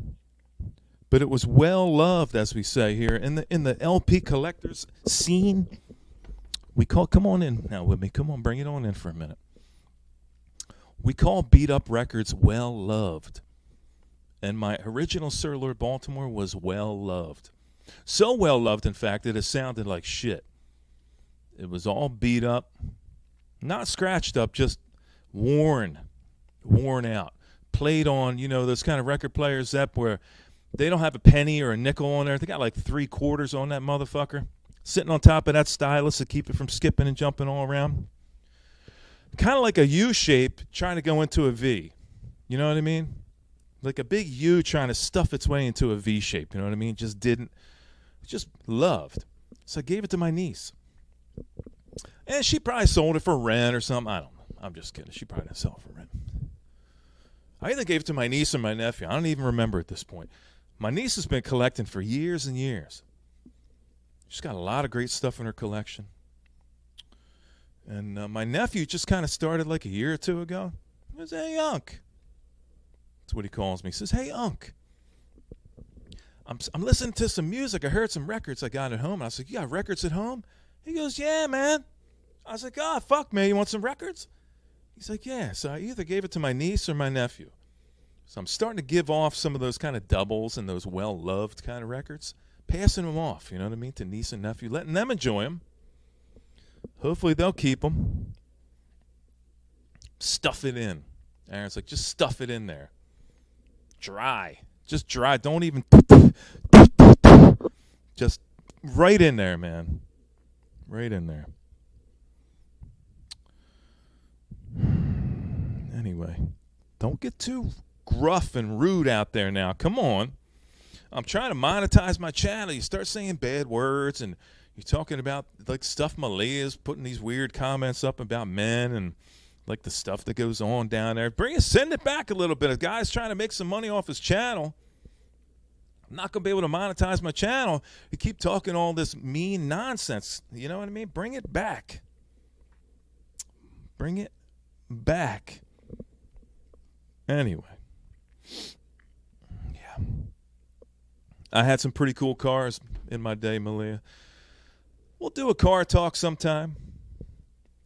but it was well loved, as we say here in the LP collectors scene. Come on in now with me. Come on, bring it on in for a minute. We call beat up records well loved. And my original Sir Lord Baltimore was well loved. So well loved, in fact, that it sounded like shit. It was all beat up, not scratched up, just worn out. Played on, you know, those kind of record players, Zepp, where they don't have a penny or a nickel on there. They got like 3 quarters on that motherfucker. Sitting on top of that stylus to keep it from skipping and jumping all around. Kind of like a U shape trying to go into a V. You know what I mean? Like a big U trying to stuff its way into a V shape. You know what I mean? Just loved. So I gave it to my niece. And she probably sold it for rent or something. I don't know. I'm just kidding. She probably didn't sell it for rent. I either gave it to my niece or my nephew. I don't even remember at this point. My niece has been collecting for years and years. She's got a lot of great stuff in her collection. And my nephew just kind of started like a year or two ago. He goes, "Hey, Unc." That's what he calls me. He says, "Hey, Unc. I'm listening to some music. I heard some records I got at home." And I was like, "You got records at home?" He goes, "Yeah, man." I was like, "Oh, fuck, man. You want some records?" He's like, "Yeah." So I either gave it to my niece or my nephew. So I'm starting to give off some of those kind of doubles and those well-loved kind of records. Passing them off, you know what I mean, to niece and nephew. Letting them enjoy them. Hopefully they'll keep them. Stuff it in. Aaron's like, "Just stuff it in there. Dry. Just dry. Don't even... Just right in there, man. Right in there." Anyway, don't get too gruff and rude out there now. Come on. I'm trying to monetize my channel. You start saying bad words and you're talking about like stuff Malia's putting these weird comments up about men and like the stuff that goes on down there. Send it back a little bit. A guy's trying to make some money off his channel. I'm not going to be able to monetize my channel. You keep talking all this mean nonsense. You know what I mean? Bring it back. Bring it back. Anyway. Yeah. I had some pretty cool cars in my day, Malia. We'll do a car talk sometime.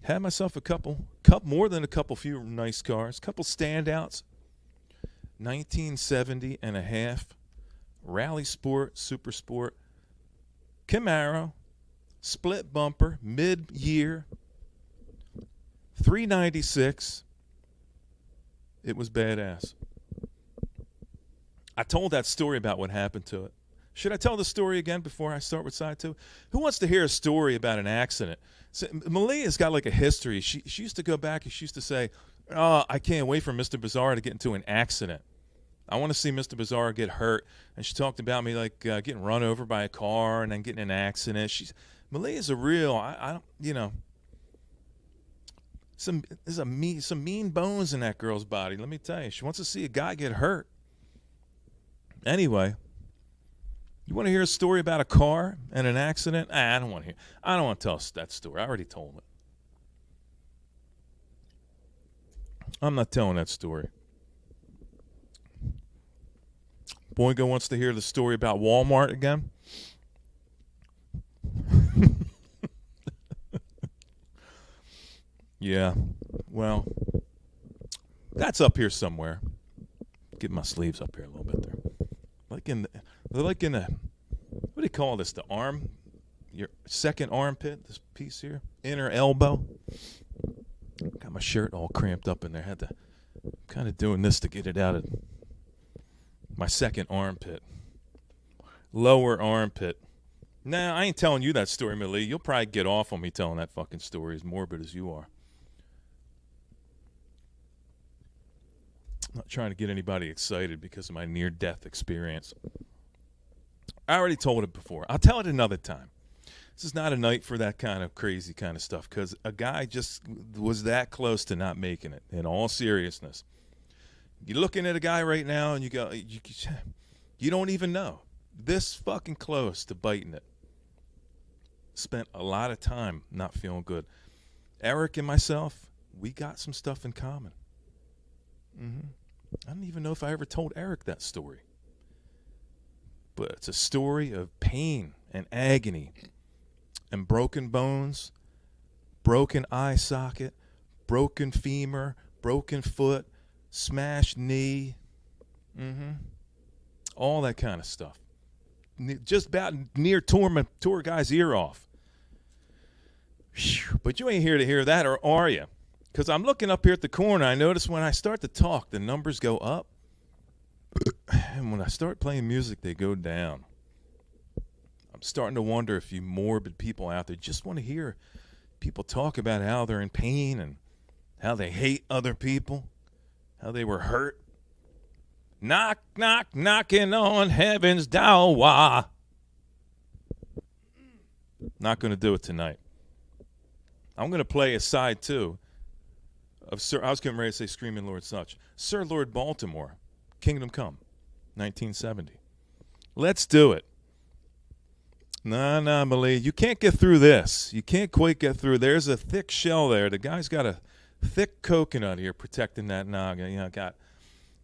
Had myself a couple more than a couple few nice cars. Couple standouts. 1970 and a half. Rally Sport, Super Sport. Camaro. Split bumper. Mid-year. 396. It was badass. I told that story about what happened to it. Should I tell the story again before I start with side two? Who wants to hear a story about an accident? So, Malia's got like a history. She used to go back and she used to say, "Oh, I can't wait for Mr. Bizarre to get into an accident. I want to see Mr. Bizarre get hurt." And she talked about me like getting run over by a car and then getting in an accident. Malia's a real, I don't, you know, there's some mean bones in that girl's body. Let me tell you, she wants to see a guy get hurt. Anyway, you want to hear a story about a car and an accident? I don't want to hear. I don't want to tell that story. I already told it. I'm not telling that story. Boingo wants to hear the story about Walmart again. Yeah, well, that's up here somewhere. Get my sleeves up here a little bit there. They're like in the, what do you call this? The arm, your second armpit, this piece here, inner elbow. Got my shirt all cramped up in there. Had to, kind of doing this to get it out of my second armpit. Lower armpit. Nah, I ain't telling you that story, Millie. You'll probably get off on me telling that fucking story, as morbid as you are. I'm not trying to get anybody excited because of my near-death experience. I already told it before. I'll tell it another time. This is not a night for that kind of crazy kind of stuff because a guy just was that close to not making it, in all seriousness. You're looking at a guy right now and you go, you don't even know. This fucking close to biting it. Spent a lot of time not feeling good. Eric and myself, we got some stuff in common. I don't even know if I ever told Eric that story. But it's a story of pain and agony and broken bones, broken eye socket, broken femur, broken foot, smashed knee, all that kind of stuff. Just about near tore a guy's ear off. But you ain't here to hear that, or are you? Because I'm looking up here at the corner. I notice when I start to talk, the numbers go up. And when I start playing music, they go down. I'm starting to wonder if you morbid people out there just want to hear people talk about how they're in pain and how they hate other people, how they were hurt. Knock, knock, knocking on heaven's door. Not going to do it tonight. I'm going to play a side two of Sir. I was getting ready to say Screaming Lord Such. Sir Lord Baltimore, Kingdom Come, 1970. Let's do it. Nah, Malia. You can't get through this. You can't quite get through. There's a thick shell there. The guy's got a thick coconut here protecting that noggin. You know, got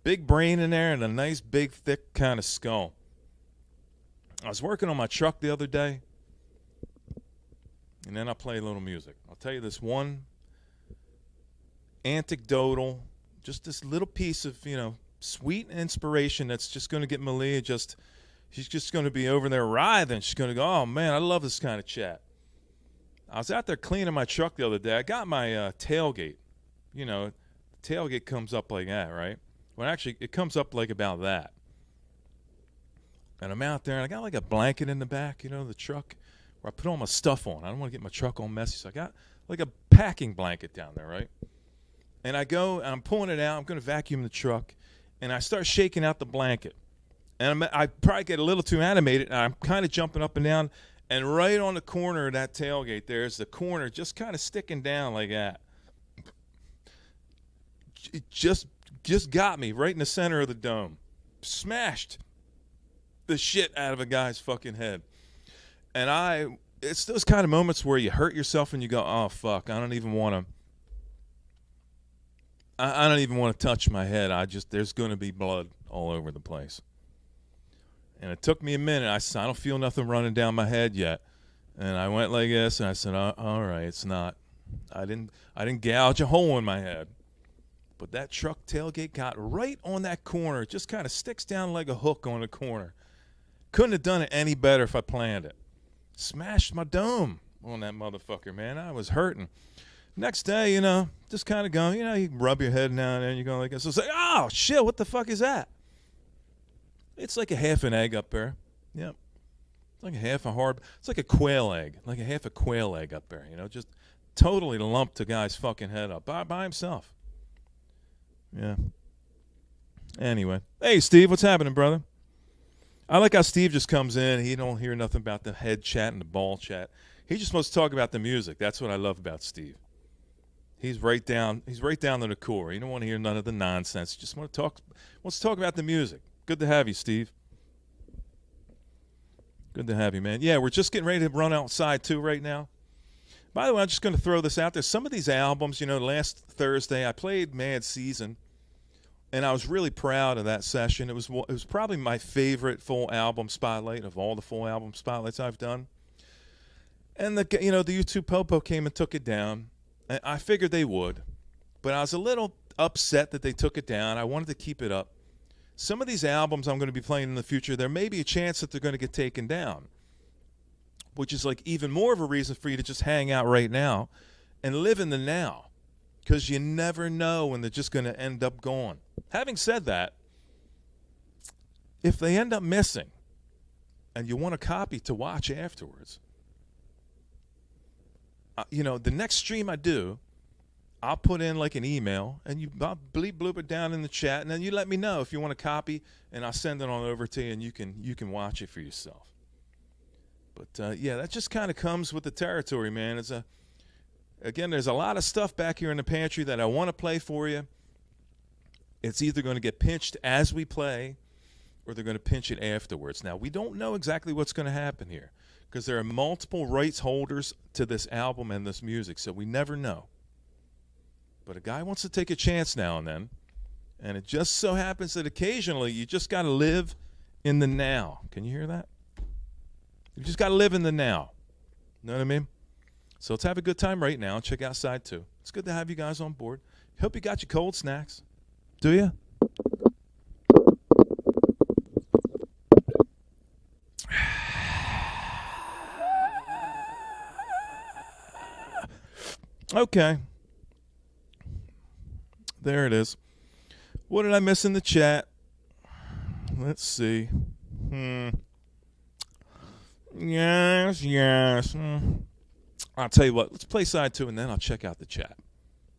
big brain in there and a nice, big, thick kind of skull. I was working on my truck the other day, and then I play a little music. I'll tell you this one anecdotal, just this little piece of, sweet inspiration that's just going to get Malia she's just going to be over there writhing. She's going to go, oh, man, I love this kind of chat. I was out there cleaning my truck the other day. I got my tailgate. The tailgate comes up like that, right? Well, actually, it comes up like about that. And I'm out there, and I got like a blanket in the back, the truck, where I put all my stuff on. I don't want to get my truck all messy, so I got like a packing blanket down there, right? And I go, and I'm pulling it out. I'm going to vacuum the truck, and I start shaking out the blanket. And I probably get a little too animated, and I'm kind of jumping up and down. And right on the corner of that tailgate, there's the corner just kind of sticking down like that. It just got me right in the center of the dome. Smashed the shit out of a guy's fucking head. And it's those kind of moments where you hurt yourself and you go, oh, fuck, I don't even want to touch my head. There's going to be blood all over the place. And it took me a minute. I said, I don't feel nothing running down my head yet. And I went like this, and I said, all right, it's not. I didn't gouge a hole in my head. But that truck tailgate got right on that corner. It just kind of sticks down like a hook on the corner. Couldn't have done it any better if I planned it. Smashed my dome on that motherfucker, man. I was hurting. Next day, just kind of going, you rub your head now and then. You go like this. So it's like, oh, shit, what the fuck is that? It's like a half an egg up there. Yep. It's like it's like a quail egg. Like a half a quail egg up there, just totally lumped the guy's fucking head up by himself. Yeah. Anyway. Hey, Steve, what's happening, brother? I like how Steve just comes in. He don't hear nothing about the head chat and the ball chat. He's just supposed to talk about the music. That's what I love about Steve. He's right down to the core. He don't want to hear none of the nonsense. He just wants to talk about the music. Good to have you, Steve. Good to have you, man. Yeah, we're just getting ready to run outside, too, right now. By the way, I'm just going to throw this out there. Some of these albums, last Thursday I played Mad Season, and I was really proud of that session. It was probably my favorite full album spotlight of all the full album spotlights I've done. And the YouTube Popo came and took it down. And I figured they would, but I was a little upset that they took it down. I wanted to keep it up. Some of these albums I'm going to be playing in the future, there may be a chance that they're going to get taken down, which is like even more of a reason for you to just hang out right now and live in the now, because you never know when they're just going to end up gone. Having said that, if they end up missing and you want a copy to watch afterwards, the next stream I do, I'll put in like an email, and I'll bleep bloop it down in the chat, and then you let me know if you want a copy, and I'll send it on over to you, and you can watch it for yourself. But yeah, that just kind of comes with the territory, man. Again, there's a lot of stuff back here in the pantry that I want to play for you. It's either going to get pinched as we play, or they're going to pinch it afterwards. Now, we don't know exactly what's going to happen here, because there are multiple rights holders to this album and this music, so we never know. But a guy wants to take a chance now and then, and it just so happens that occasionally you just got to live in the now. Can you hear that? You just got to live in the now. Know what I mean? So let's have a good time right now and check out side 2. It's good to have you guys on board. Hope you got your cold snacks. Do you? Okay. There it is. What did I miss in the chat? Let's see. Yes. I'll tell you what. Let's play side 2, and then I'll check out the chat.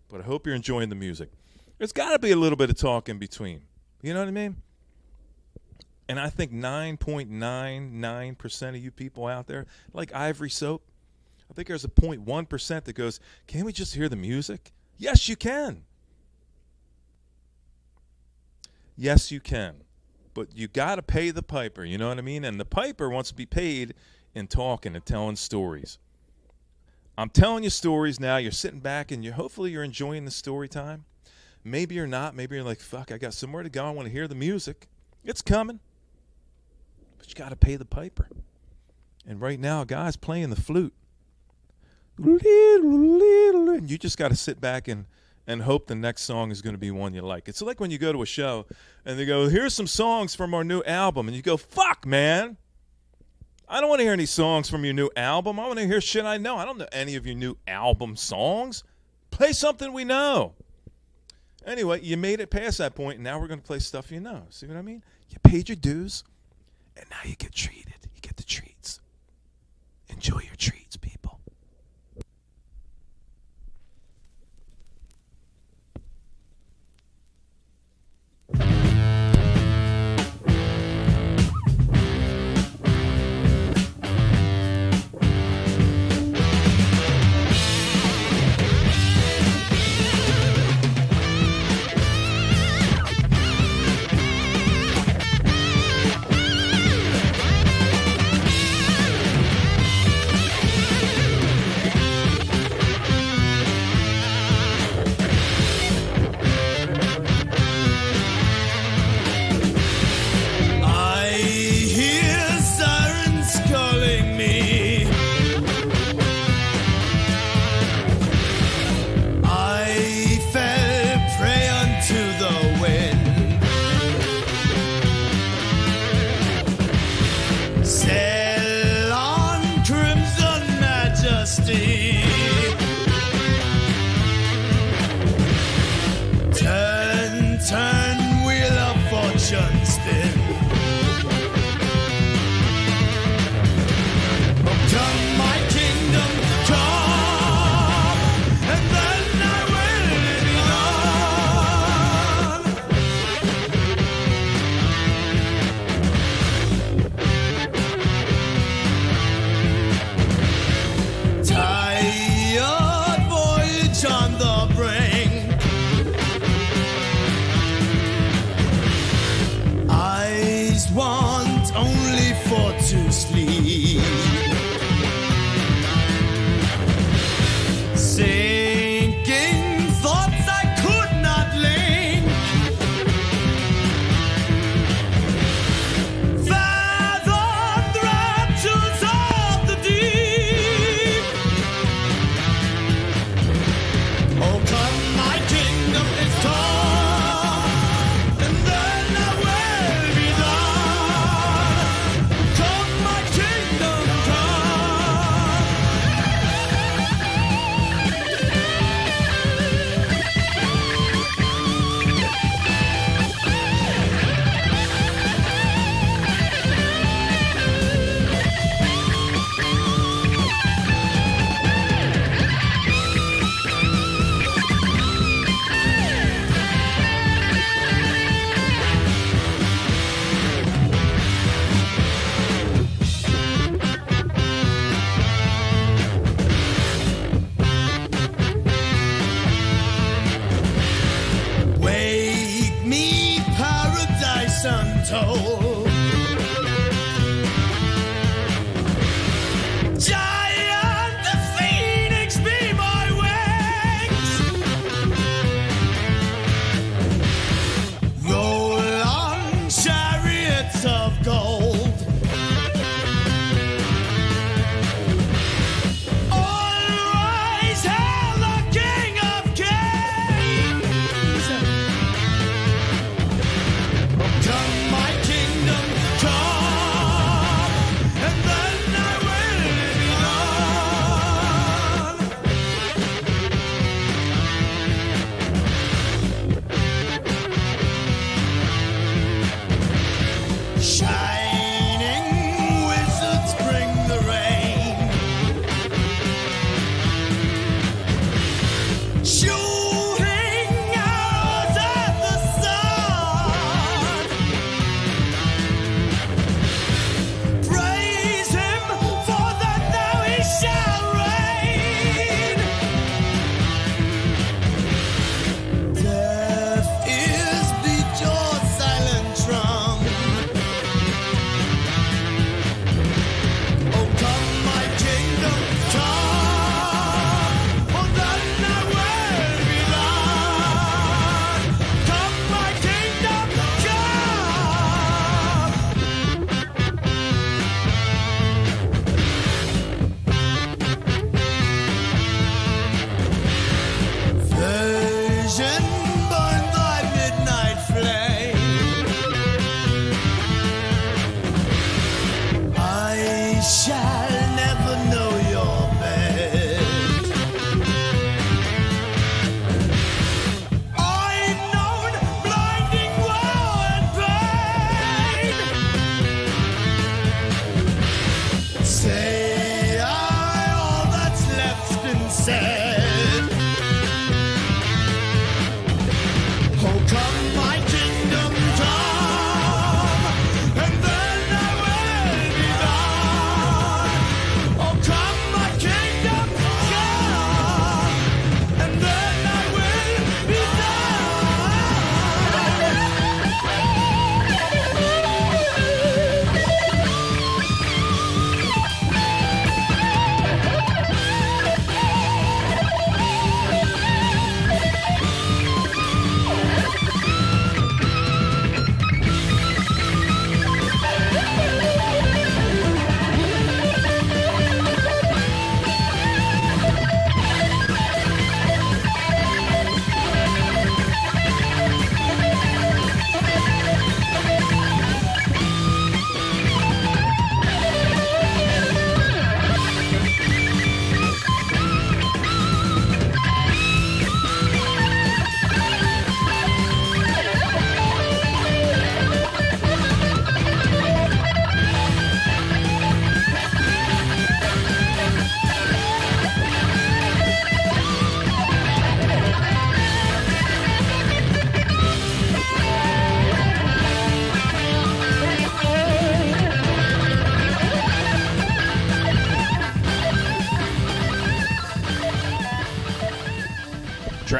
But I hope you're enjoying the music. There's got to be a little bit of talk in between. You know what I mean? And I think 9.99% of you people out there, like Ivory Soap, I think there's a 0.1% that goes, can we just hear the music? Yes, you can. Yes, you can. But you got to pay the piper, you know what I mean? And the piper wants to be paid and talking and telling stories. I'm telling you stories now. You're sitting back and hopefully you're enjoying the story time. Maybe you're not. Maybe you're like, fuck, I got somewhere to go. I want to hear the music. It's coming. But you got to pay the piper. And right now, a guy's playing the flute. And you just got to sit back and hope the next song is going to be one you like. It's like when you go to a show and they go, here's some songs from our new album. And you go, fuck, man. I don't want to hear any songs from your new album. I want to hear shit I know. I don't know any of your new album songs. Play something we know. Anyway, you made it past that point, and now we're going to play stuff you know. See what I mean? You paid your dues, and now you get treated. You get the treats. Enjoy your treats, people.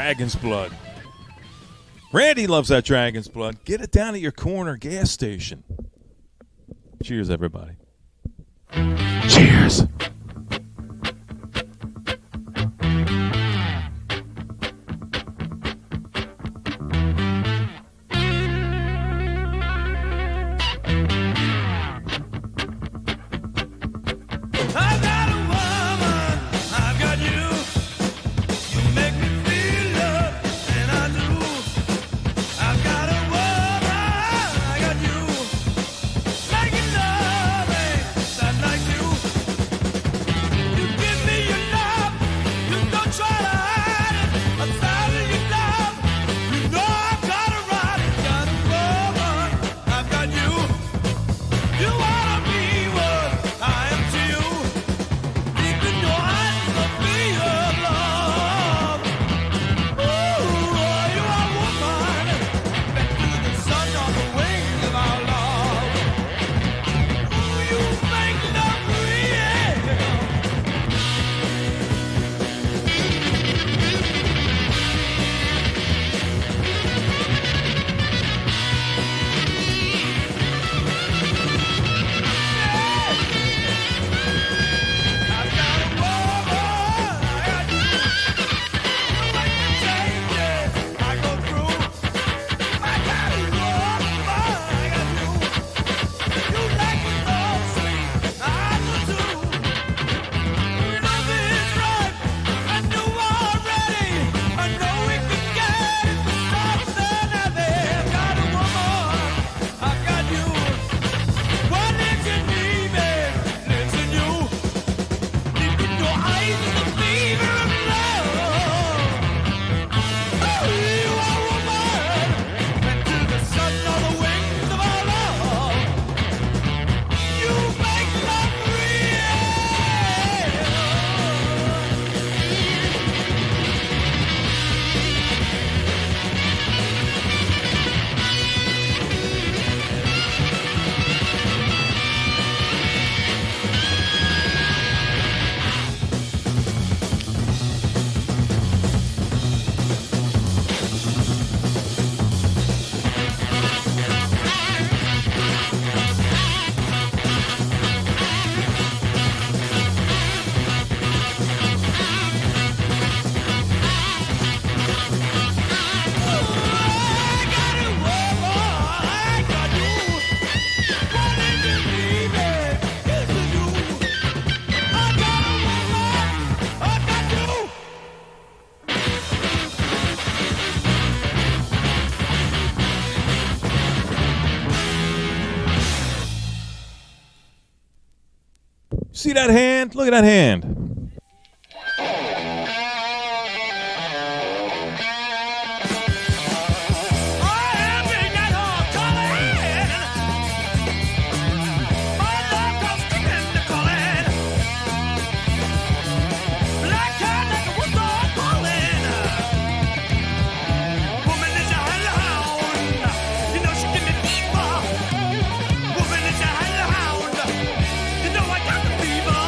dragon's blood. Randy loves that dragon's blood. Get it down at your corner gas station. Cheers, everybody. Cheers. I've got a woman, I've got you. You make me feel love, and I do. I've got a woman, I got you. Making love ain't that like you. You give me your love, you don't try to hide it. I'm tired of your love, you know I've got to ride it. Got a woman, I've got you. You wanna be what I am to you. Deep in your eyes, the feel of love. Ooh, you are woman. Back to the sun on the wings of our love. Ooh, you make love real. I've got a woman, I got you. You like the changes I go through. I got a woman, I got you. You like it so sweet, I do too. Love is right, I know already. I know we can get it for something heavy. Got a woman, I've got you. What did you need, babe? Listen, you. Deep in your eyes is the fever of love. Oh, you are woman. And to the sun on the wings of our love. You make love real. I got a woman, I got you. What did you need, babe? Listen, you. I got a woman, I got you. See that hand? Look at that hand. I am being at home, calling. My love comes skipping the calling. Black cat like a woodbird calling. Woman is a hellhound. You know she give me fever. Woman is a hellhound. You know I got the fever.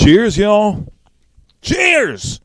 Cheers, y'all. Cheers.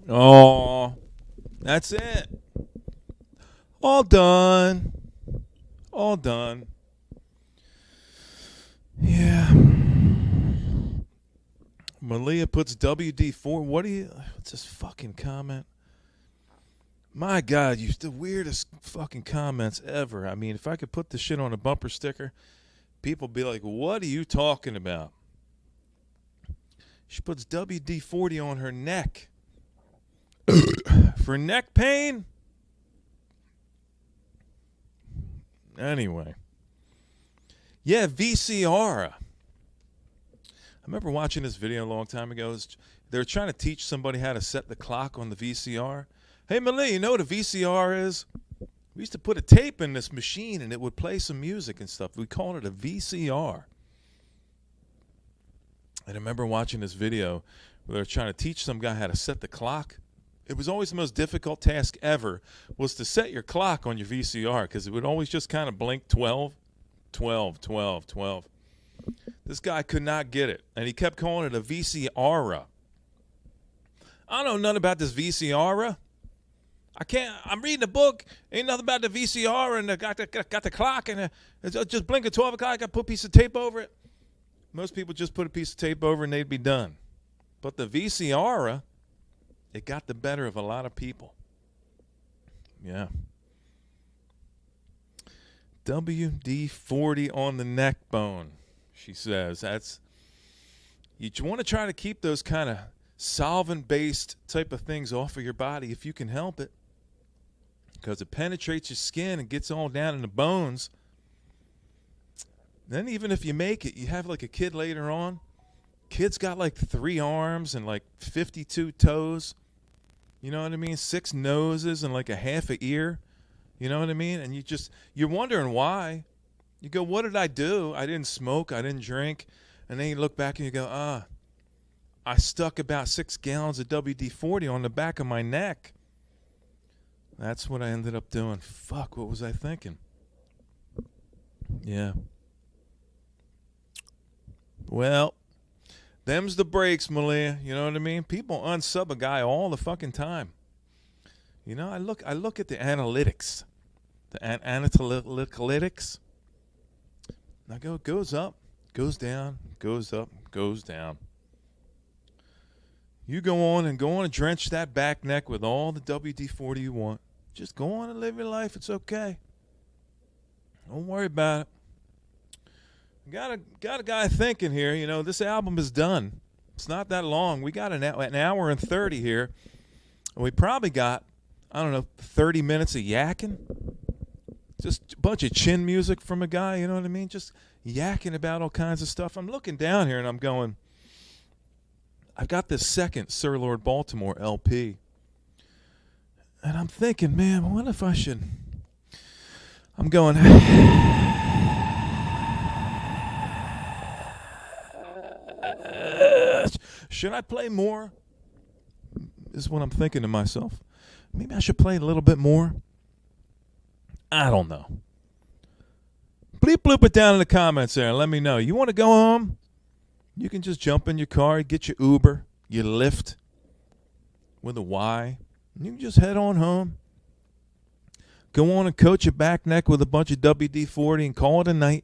Oh, that's it. All done. All done. Yeah. Malia puts WD4. What do you... What's this fucking comment? My God, you the weirdest fucking comments ever. I mean, if I could put this shit on a bumper sticker, people be like, what are you talking about? She puts WD-40 on her neck. For neck pain? Anyway. Yeah, VCR. I remember watching this video a long time ago. They were trying to teach somebody how to set the clock on the VCR. Hey, Malia, you know what a VCR is? We used to put a tape in this machine and it would play some music and stuff. We called it a VCR. And I remember watching this video where they were trying to teach some guy how to set the clock. It was always the most difficult task ever was to set your clock on your VCR because it would always just kind of blink 12, 12, 12, 12. This guy could not get it, and he kept calling it a VCR. I don't know nothing about this VCR. I'm reading a book. Ain't nothing about the VCR, and I got the clock, and it's just blink at 12 o'clock. I got to put a piece of tape over it. Most people just put a piece of tape over and they'd be done. But the VCR, it got the better of a lot of people. Yeah. WD-40 on the neck bone, she says. You want to try to keep those kind of solvent-based type of things off of your body if you can help it. Because it penetrates your skin and gets all down in the bones. Then even if you make it, you have like a kid later on. Kid's got like 3 arms and like 52 toes. You know what I mean? 6 noses and like a half a ear. You know what I mean? And you're wondering why. You go, what did I do? I didn't smoke. I didn't drink. And then you look back and you go, I stuck about 6 gallons of WD-40 on the back of my neck. That's what I ended up doing. Fuck, what was I thinking? Yeah. Well, them's the breaks, Malia. You know what I mean? People unsub a guy all the fucking time. You know, I look at the analytics, the analytics. I go, goes up, goes down, goes up, goes down. You go on and drench that back neck with all the WD-40 you want. Just go on and live your life. It's okay. Don't worry about it. Got a guy thinking here. You know, this album is done. It's not that long. We got an hour and 30 here. And we probably got, I don't know, 30 minutes of yakking. Just a bunch of chin music from a guy, you know what I mean? Just yakking about all kinds of stuff. I'm looking down here and I'm going, I've got this second Sir Lord Baltimore LP. And I'm thinking, man, what if I should... I'm going... Should I play more? Is what I'm thinking to myself. Maybe I should play a little bit more. I don't know. Bleep bloop it down in the comments there and let me know. You want to go home? You can just jump in your car, get your Uber, your Lyft with a Y. And you can just head on home. Go on and coat your back neck with a bunch of WD-40 and call it a night.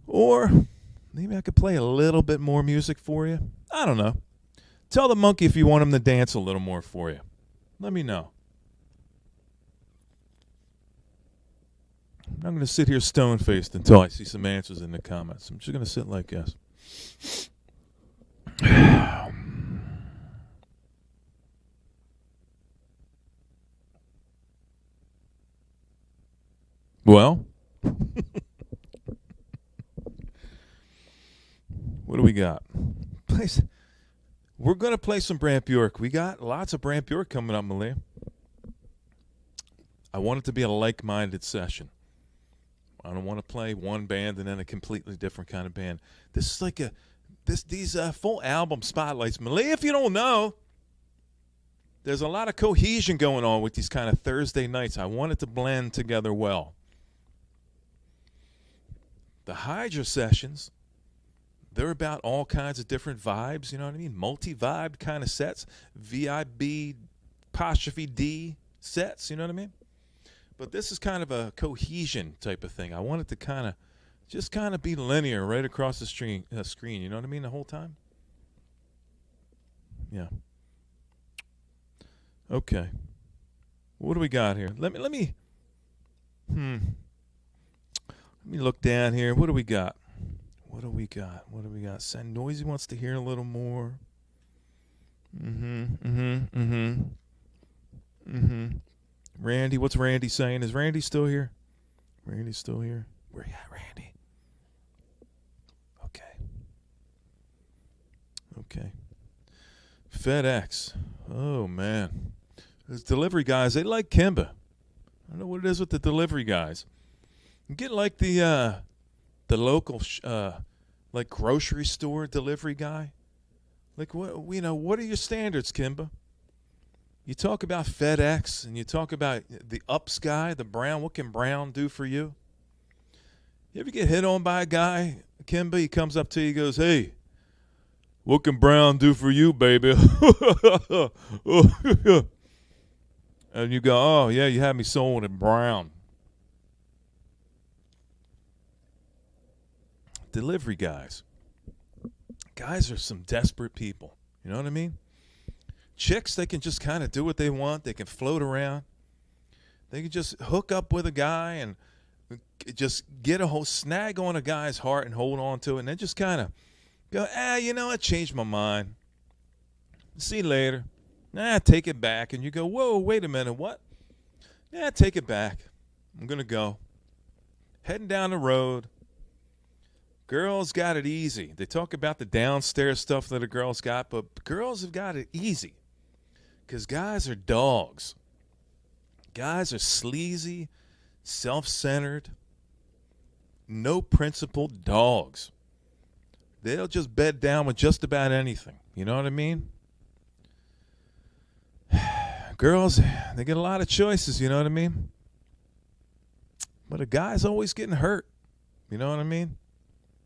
Or maybe I could play a little bit more music for you. I don't know. Tell the monkey if you want him to dance a little more for you. Let me know. I'm going to sit here stone-faced until I see some answers in the comments. I'm just going to sit like this. Well, what do we got? We're going to play some Brant Bjork. We got lots of Brant Bjork coming up, Malia. I want it to be a like-minded session. I don't want to play one band and then a completely different kind of band. This is like these full album spotlights. Malia, if you don't know, there's a lot of cohesion going on with these kind of Thursday nights. I want it to blend together well. The Hydra sessions, they're about all kinds of different vibes, you know what I mean? Multi-vibe kind of sets, VIB, apostrophe D sets, you know what I mean? But this is kind of a cohesion type of thing. I want it to just be linear right across the screen, you know what I mean, the whole time? Yeah. Okay. What do we got here? Let me look down here. What do we got? What do we got? Send Noisy wants to hear a little more. Randy, what's Randy saying? Is Randy still here? Randy's still here. Where you at, Randy? Okay. FedEx. Oh, man. Those delivery guys, they like Kimba. I don't know what it is with the delivery guys. You get like the local, like grocery store delivery guy. Like, what are your standards, Kimba? You talk about FedEx and you talk about the Ups guy, the Brown. What can Brown do for you? You ever get hit on by a guy, Kimba? He comes up to you, he goes, "Hey, what can Brown do for you, baby?" And you go, "Oh, yeah, you had me sold at Brown." Delivery guys. Guys are some desperate people. You know what I mean? Chicks, they can just kind of do what they want. They can float around. They can just hook up with a guy and just get a whole snag on a guy's heart and hold on to it. And then just kind of go, I changed my mind. See you later. Take it back. And you go, whoa, wait a minute, what? Take it back. I'm going to go. Heading down the road. Girls got it easy. They talk about the downstairs stuff that a girl's got, but girls have got it easy because guys are dogs. Guys are sleazy, self-centered, no-principled dogs. They'll just bed down with just about anything. You know what I mean? Girls, they get a lot of choices, you know what I mean? But a guy's always getting hurt. You know what I mean?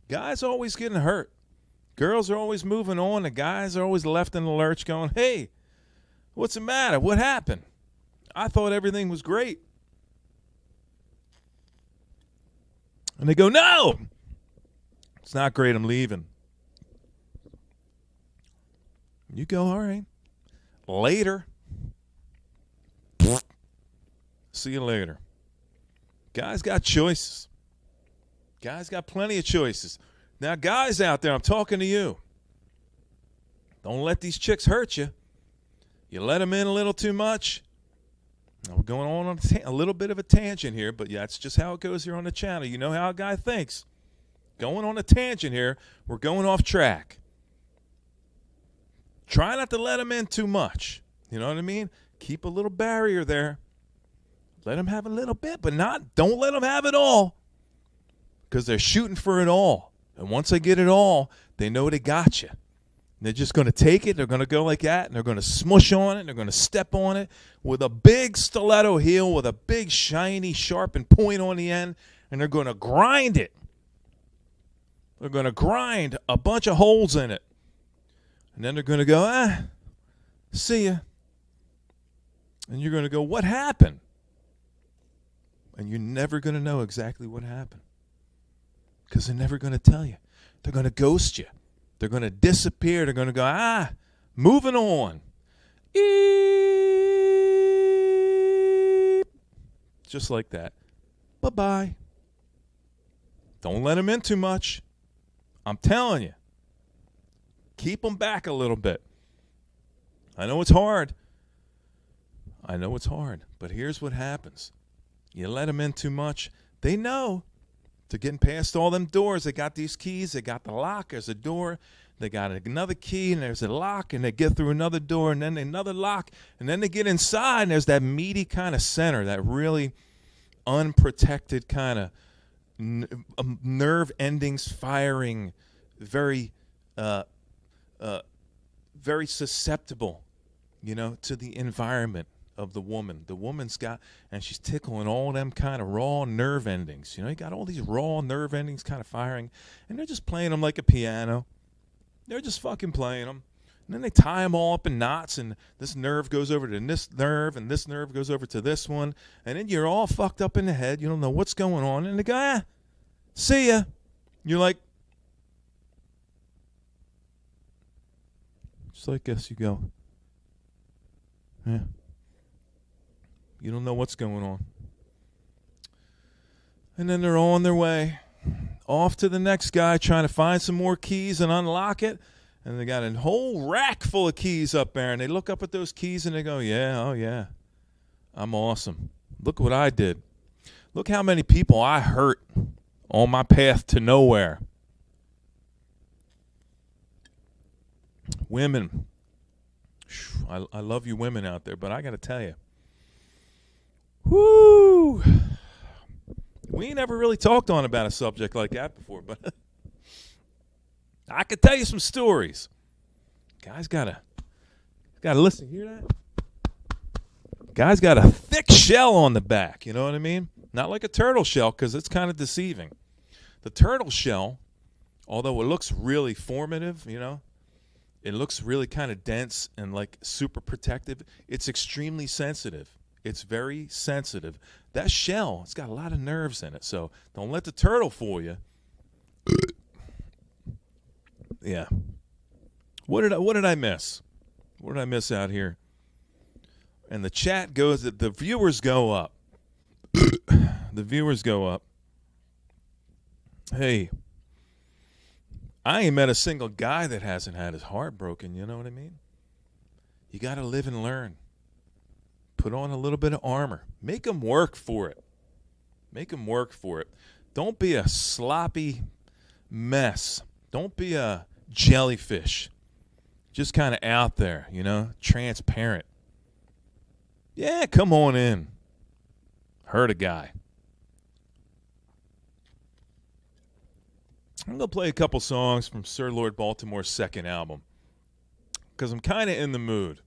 Guys are always getting hurt. Girls are always moving on. The guys are always left in the lurch going, "Hey, What's the matter? What happened? I thought everything was great. And they go, no, it's not great. I'm leaving. You go, all right. Later. See you later. Guys got choices. Guys got plenty of choices. Now, guys out there, I'm talking to you. Don't let these chicks hurt you. You let them in a little too much. Now, we're going on a little bit of a tangent here, but yeah, that's just how it goes here on the channel. You know how a guy thinks. Going on a tangent here. We're going off track. Try not to let them in too much. You know what I mean? Keep a little barrier there. Let them have a little bit, but don't let them have it all. Because they're shooting for it all. And once they get it all, they know they got you. They're just going to take it. They're going to go like that, and they're going to smush on it. And they're going to step on it with a big stiletto heel with a big, shiny, sharpened point on the end, and they're going to grind it. They're going to grind a bunch of holes in it. And then they're going to go, see ya. And you're going to go, what happened? And you're never going to know exactly what happened. Because they're never going to tell you. They're going to ghost you. They're going to disappear. They're going to go, moving on. Eep. Just like that. Bye-bye. Don't let them in too much. I'm telling you. Keep them back a little bit. I know it's hard. But here's what happens. You let them in too much. They know. They're getting past all them doors. They got these keys. They got the lock. There's a door. They got another key, and there's a lock, and they get through another door, and then another lock, and then they get inside, and there's that meaty kind of center, that really unprotected kind of nerve endings firing, very susceptible, to the environment of the woman. The woman's got, and she's tickling all them kind of raw nerve endings. You got all these raw nerve endings kind of firing, and they're just playing them like a piano. They're just fucking playing them. And then they tie them all up in knots, and this nerve goes over to this nerve, and this nerve goes over to this one, and then you're all fucked up in the head. You don't know what's going on, and the guy, see ya. You're like, just like this, you go, yeah. You don't know what's going on. And then they're on their way off to the next guy trying to find some more keys and unlock it. And they got a whole rack full of keys up there. And they look up at those keys and they go, yeah, oh yeah, I'm awesome. Look what I did. Look how many people I hurt on my path to nowhere. Women. I love you women out there, but I got to tell you. Woo! We ain't ever really talked on about a subject like that before, but I could tell you some stories. Guys gotta listen. Hear that? Guys got a thick shell on the back. You know what I mean? Not like a turtle shell, because it's kind of deceiving. The turtle shell, although it looks really formative, it looks really kind of dense and like super protective. It's extremely sensitive. It's very sensitive. That shell, it's got a lot of nerves in it, so don't let the turtle fool you. Yeah. What did I miss? What did I miss out here? And the chat goes, the viewers go up. The viewers go up. Hey, I ain't met a single guy that hasn't had his heart broken, you know what I mean? You got to live and learn. Put on a little bit of armor. Make them work for it. Make them work for it. Don't be a sloppy mess. Don't be a jellyfish. Just kind of out there, transparent. Yeah, come on in. Hurt a guy. I'm going to play a couple songs from Sir Lord Baltimore's second album because I'm kind of in the mood.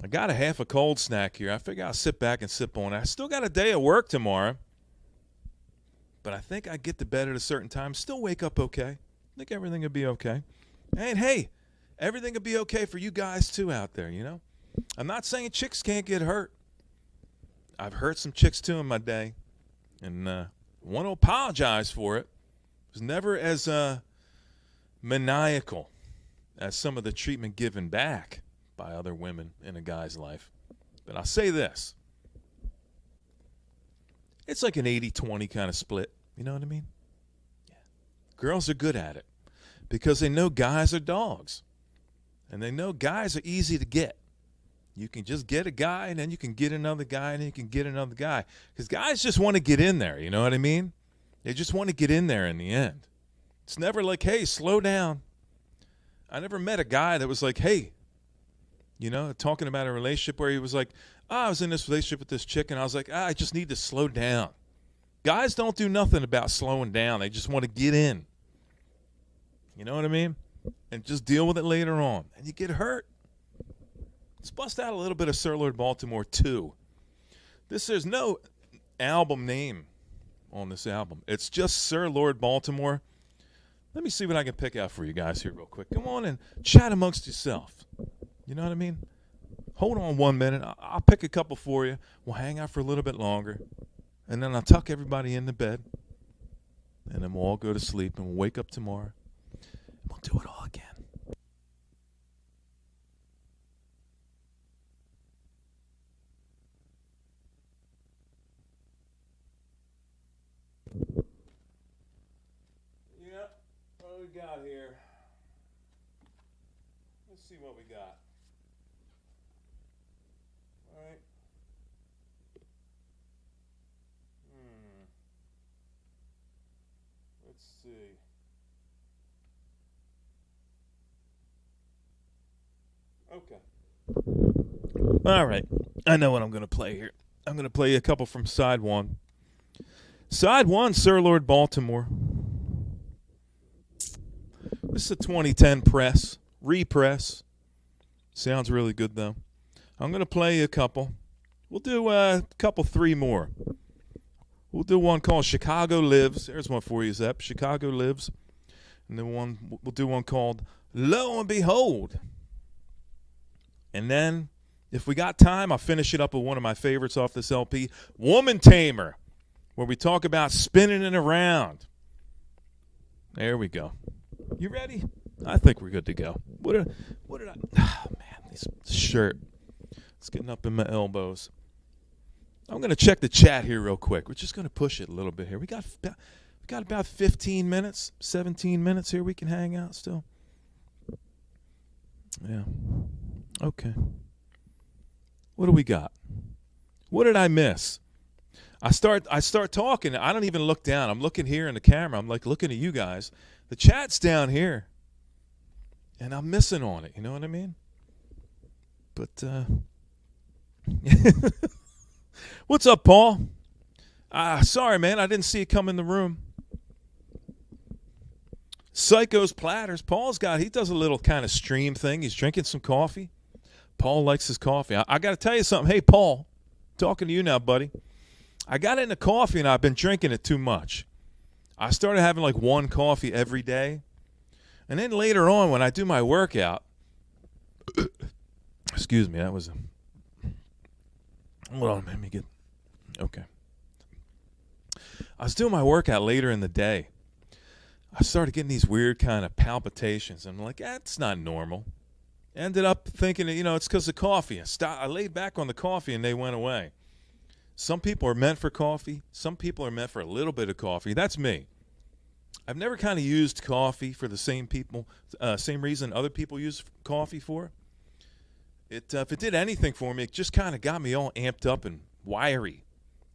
I got a half a cold snack here. I figure I'll sit back and sip on it. I still got a day of work tomorrow, but I think I get to bed at a certain time. Still wake up okay. I think everything will be okay. And hey, everything will be okay for you guys too out there, I'm not saying chicks can't get hurt. I've hurt some chicks too in my day, and want to apologize for it. It was never as maniacal as some of the treatment given back by other women in a guy's life. But I'll say this. It's like an 80-20 kind of split. You know what I mean? Yeah. Girls are good at it because they know guys are dogs. And they know guys are easy to get. You can just get a guy, and then you can get another guy, and then you can get another guy. Because guys just want to get in there, you know what I mean? They just want to get in there in the end. It's never like, hey, slow down. I never met a guy that was like, hey, you know, talking about a relationship where he was like, I was in this relationship with this chick, and I was like, I just need to slow down. Guys don't do nothing about slowing down. They just want to get in. You know what I mean? And just deal with it later on. And you get hurt. Let's bust out a little bit of Sir Lord Baltimore 2. There's no album name on this album. It's just Sir Lord Baltimore. Let me see what I can pick out for you guys here real quick. Come on and chat amongst yourself. You know what I mean? Hold on 1 minute. I'll pick a couple for you. We'll hang out for a little bit longer. And then I'll tuck everybody into bed. And then we'll all go to sleep and we'll wake up tomorrow. And we'll do it all again. Yep. What we got here? Let's see what we got. All right. Let's see. Okay. All right. I know what I'm going to play here. I'm going to play a couple from side one. Side one, Sir Lord Baltimore. This is a 2010 repress. Sounds really good, though. I'm going to play a couple. We'll do a couple, three more. We'll do one called Chicago Lives. There's one for you, Zep. Chicago Lives. And then we'll do one called Lo and Behold. And then, if we got time, I'll finish it up with one of my favorites off this LP, Woman Tamer, where we talk about spinning it around. There we go. You ready? I think we're good to go. What did I? Oh, man, this shirt. It's getting up in my elbows. I'm going to check the chat here real quick. We're just going to push it a little bit here. We got about 15 minutes, 17 minutes here we can hang out still. Yeah. Okay. What do we got? What did I miss? I start talking. I don't even look down. I'm looking here in the camera. I'm like looking at you guys. The chat's down here. And I'm missing on it. You know what I mean? But, what's up, Paul? Sorry, man. I didn't see you come in the room. Psycho's Platters. He does a little kind of stream thing. He's drinking some coffee. Paul likes his coffee. I got to tell you something. Hey, Paul, talking to you now, buddy. I got into coffee, and I've been drinking it too much. I started having like one coffee every day. And then later on, when I do my workout, excuse me, that was hold on, let me get, okay. I was doing my workout later in the day. I started getting these weird kind of palpitations. I'm like, that's not normal. Ended up thinking, it's because of coffee. I laid back on the coffee and they went away. Some people are meant for coffee. Some people are meant for a little bit of coffee. That's me. I've never kind of used coffee for the same reason other people use coffee for. If it did anything for me, it just kind of got me all amped up and wiry.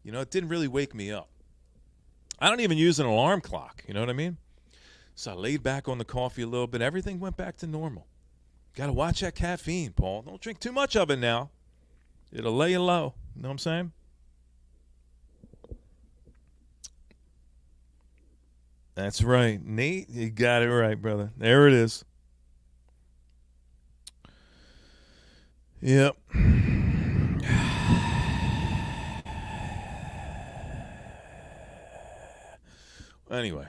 It didn't really wake me up. I don't even use an alarm clock. You know what I mean? So I laid back on the coffee a little bit. Everything went back to normal. Got to watch that caffeine, Paul. Don't drink too much of it now. It'll lay you low. You know what I'm saying? That's right. Nate, you got it right, brother. There it is. Yep. Anyway,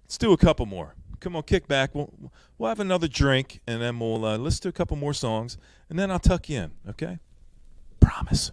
let's do a couple more. come on, kick back. We'll have another drink, and then we'll listen to a couple more songs, and then I'll tuck you in, okay? Promise.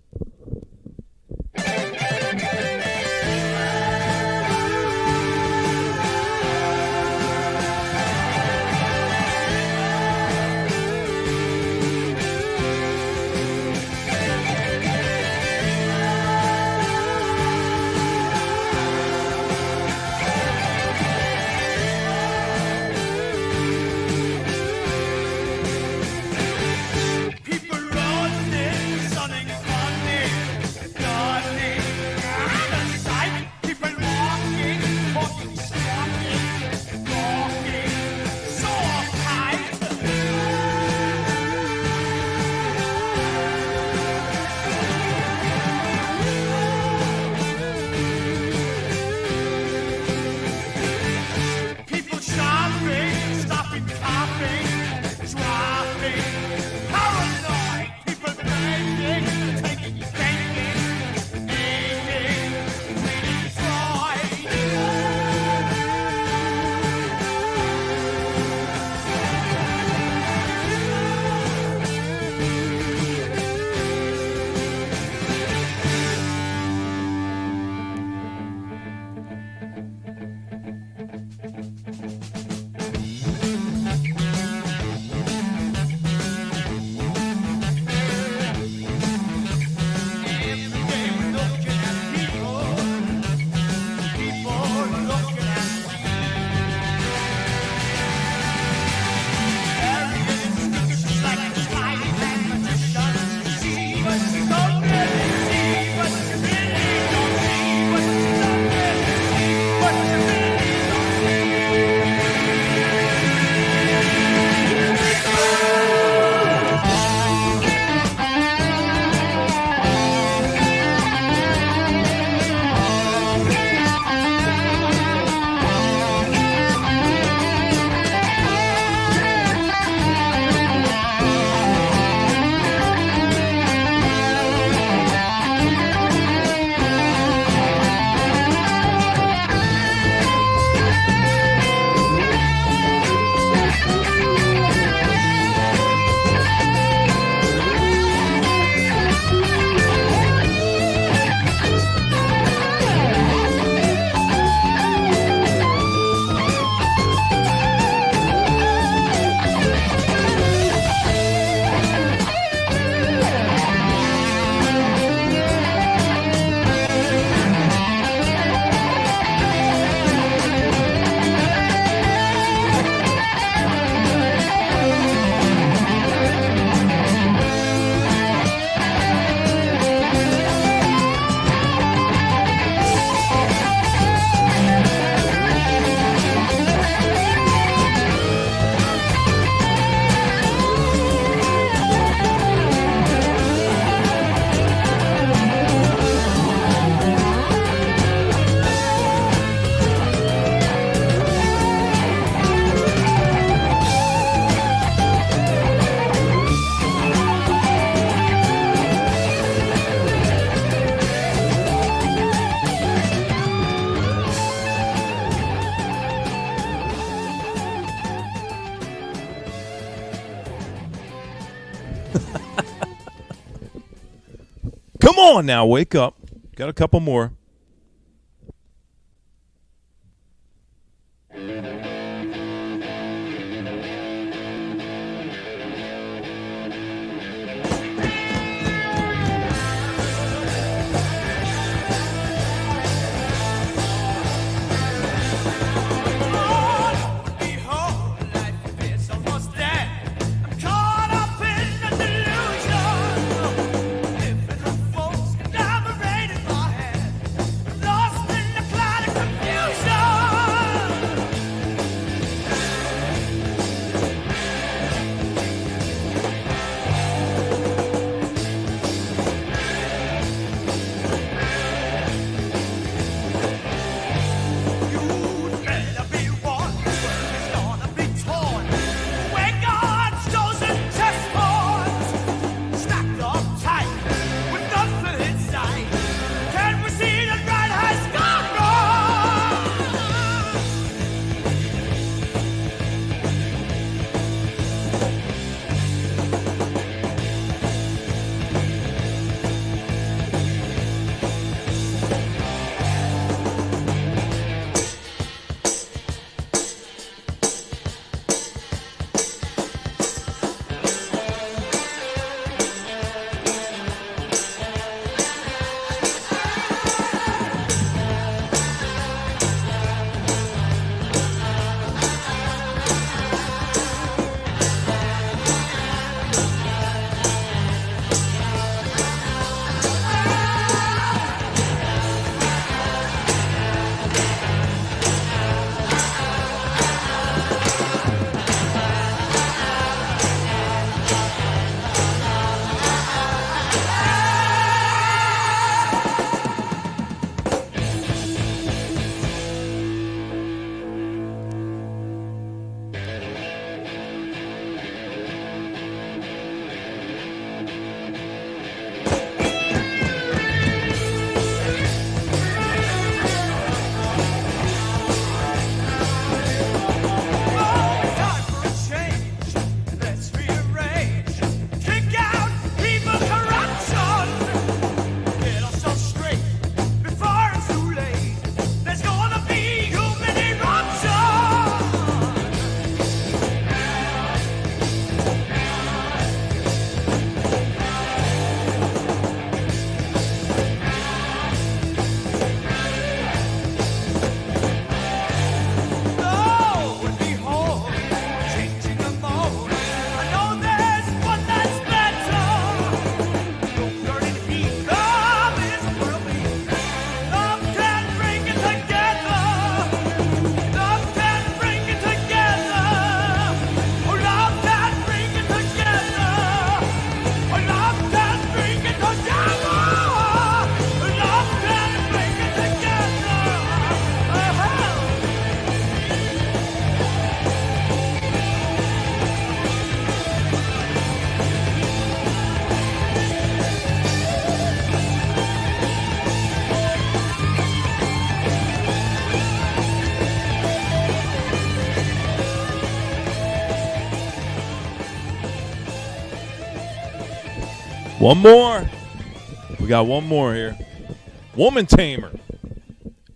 Come on now, wake up. Got a couple more. One more. We got one more here. Woman Tamer.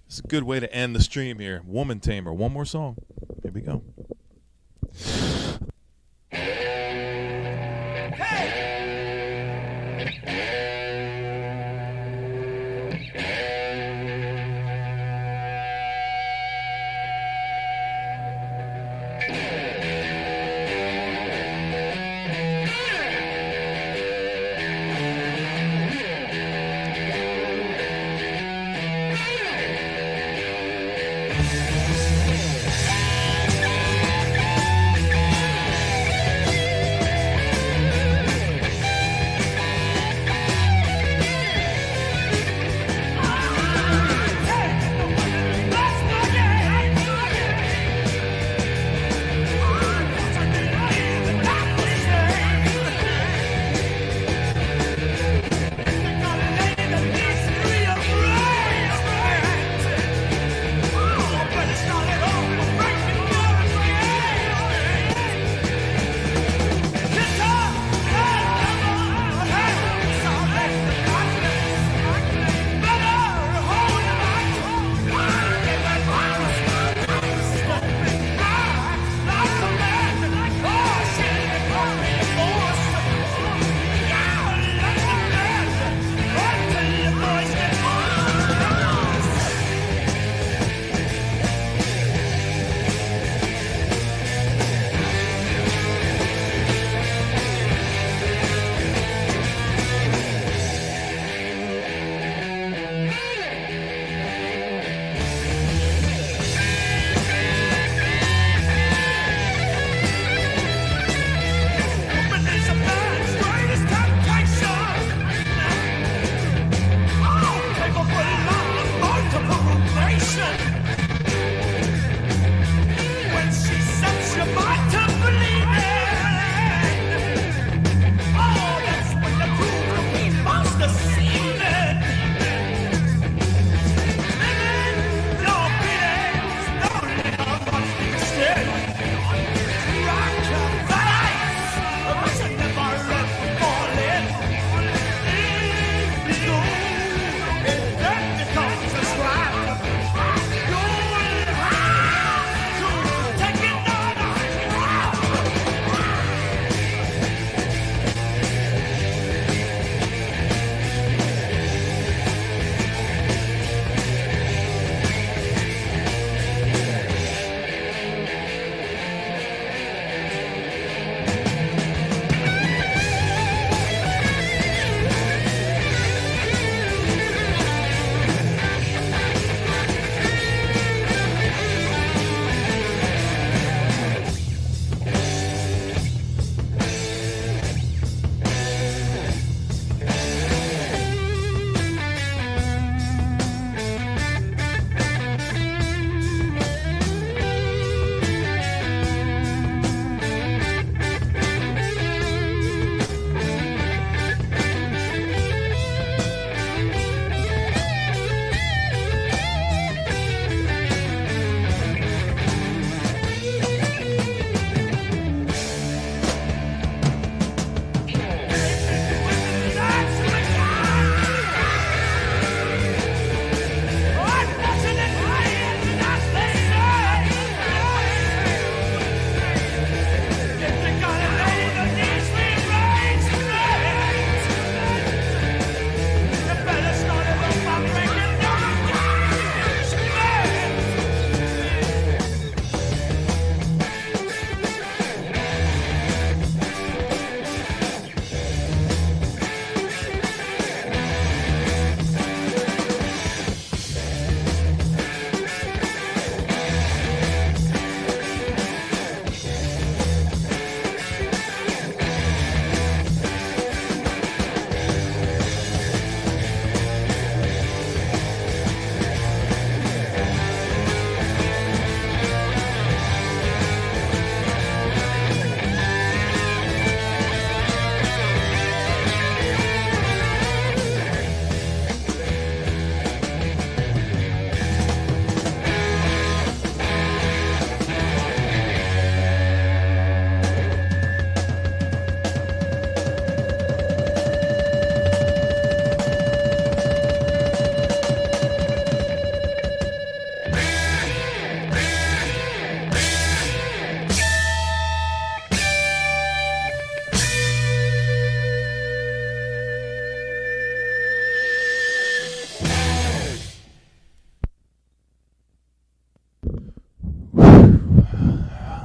It's a good way to end the stream here. Woman Tamer. One more song. Here we go.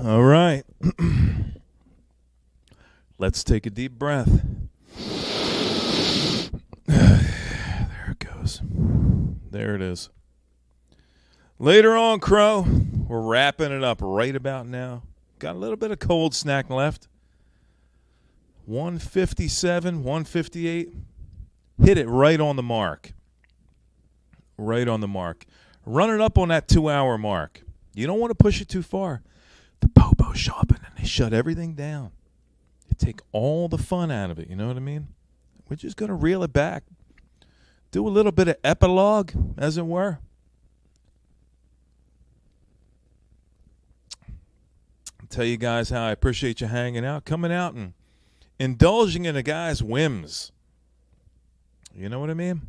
All right. Let's take a deep breath. There it goes. There it is. Later on, Crow, we're wrapping it up right about now. Got a little bit of cold snack left. 157, 158. Hit it right on the mark. Right on the mark. Run it up on that 2-hour mark. You don't want to push it too far. The popos show up and then they shut everything down. They take all the fun out of it, you know what I mean? We're just going to reel it back. Do a little bit of epilogue, as it were. Tell you guys how I appreciate you hanging out, coming out and indulging in a guy's whims. You know what I mean?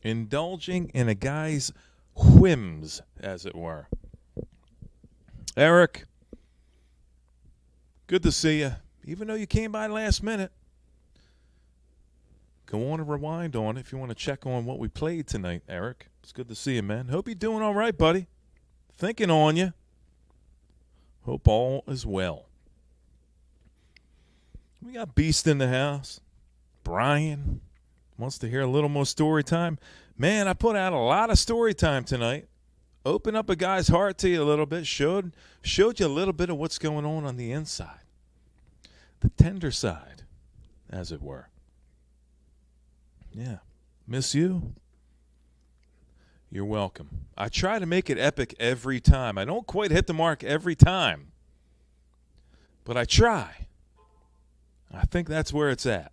Indulging in a guy's whims, as it were. Eric, good to see you. Even though you came by last minute, go on and rewind on it if you want to check on what we played tonight, Eric. It's good to see you, man. Hope you're doing all right, buddy. Thinking on you. Hope all is well. We got Beast in the house. Brian wants to hear a little more story time. Man, I put out a lot of story time tonight. Open up a guy's heart to you a little bit. Showed you a little bit of what's going on the inside. The tender side, as it were. Yeah. Miss you? You're welcome. I try to make it epic every time. I don't quite hit the mark every time. But I try. I think that's where it's at.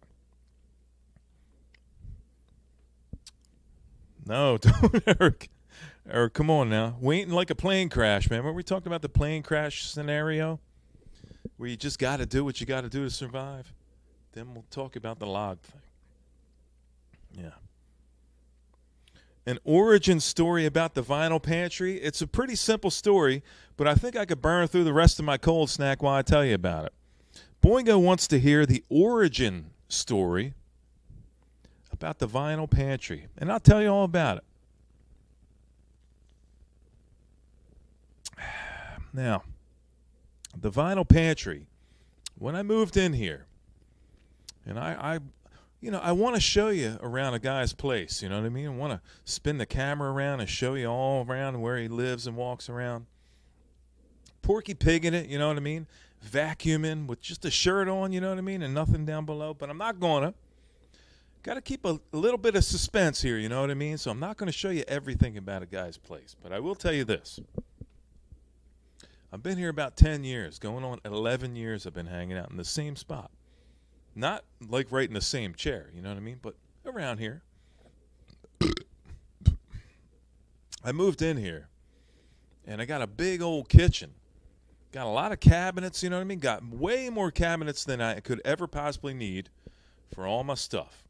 No, don't, Eric. Eric, come on now. We ain't like a plane crash, man. Remember we talked about the plane crash scenario? Where you just got to do what you got to do to survive? Then we'll talk about the log thing. Yeah. An origin story about the vinyl pantry. It's a pretty simple story, but I think I could burn through the rest of my cold snack while I tell you about it. Boingo wants to hear the origin story about the vinyl pantry, and I'll tell you all about it. Now, the vinyl pantry, when I moved in here, and I want to show you around a guy's place, you know what I mean? I want to spin the camera around and show you all around where he lives and walks around. Porky Pig in it, you know what I mean? Vacuuming with just a shirt on, you know what I mean? And nothing down below, but I'm not going to. Got to keep a little bit of suspense here, you know what I mean? So I'm not going to show you everything about a guy's place, but I will tell you this. I've been here about 10 years, going on 11 years I've been hanging out in the same spot. Not like right in the same chair, you know what I mean? But around here. I moved in here, and I got a big old kitchen. Got a lot of cabinets, you know what I mean? Got way more cabinets than I could ever possibly need for all my stuff.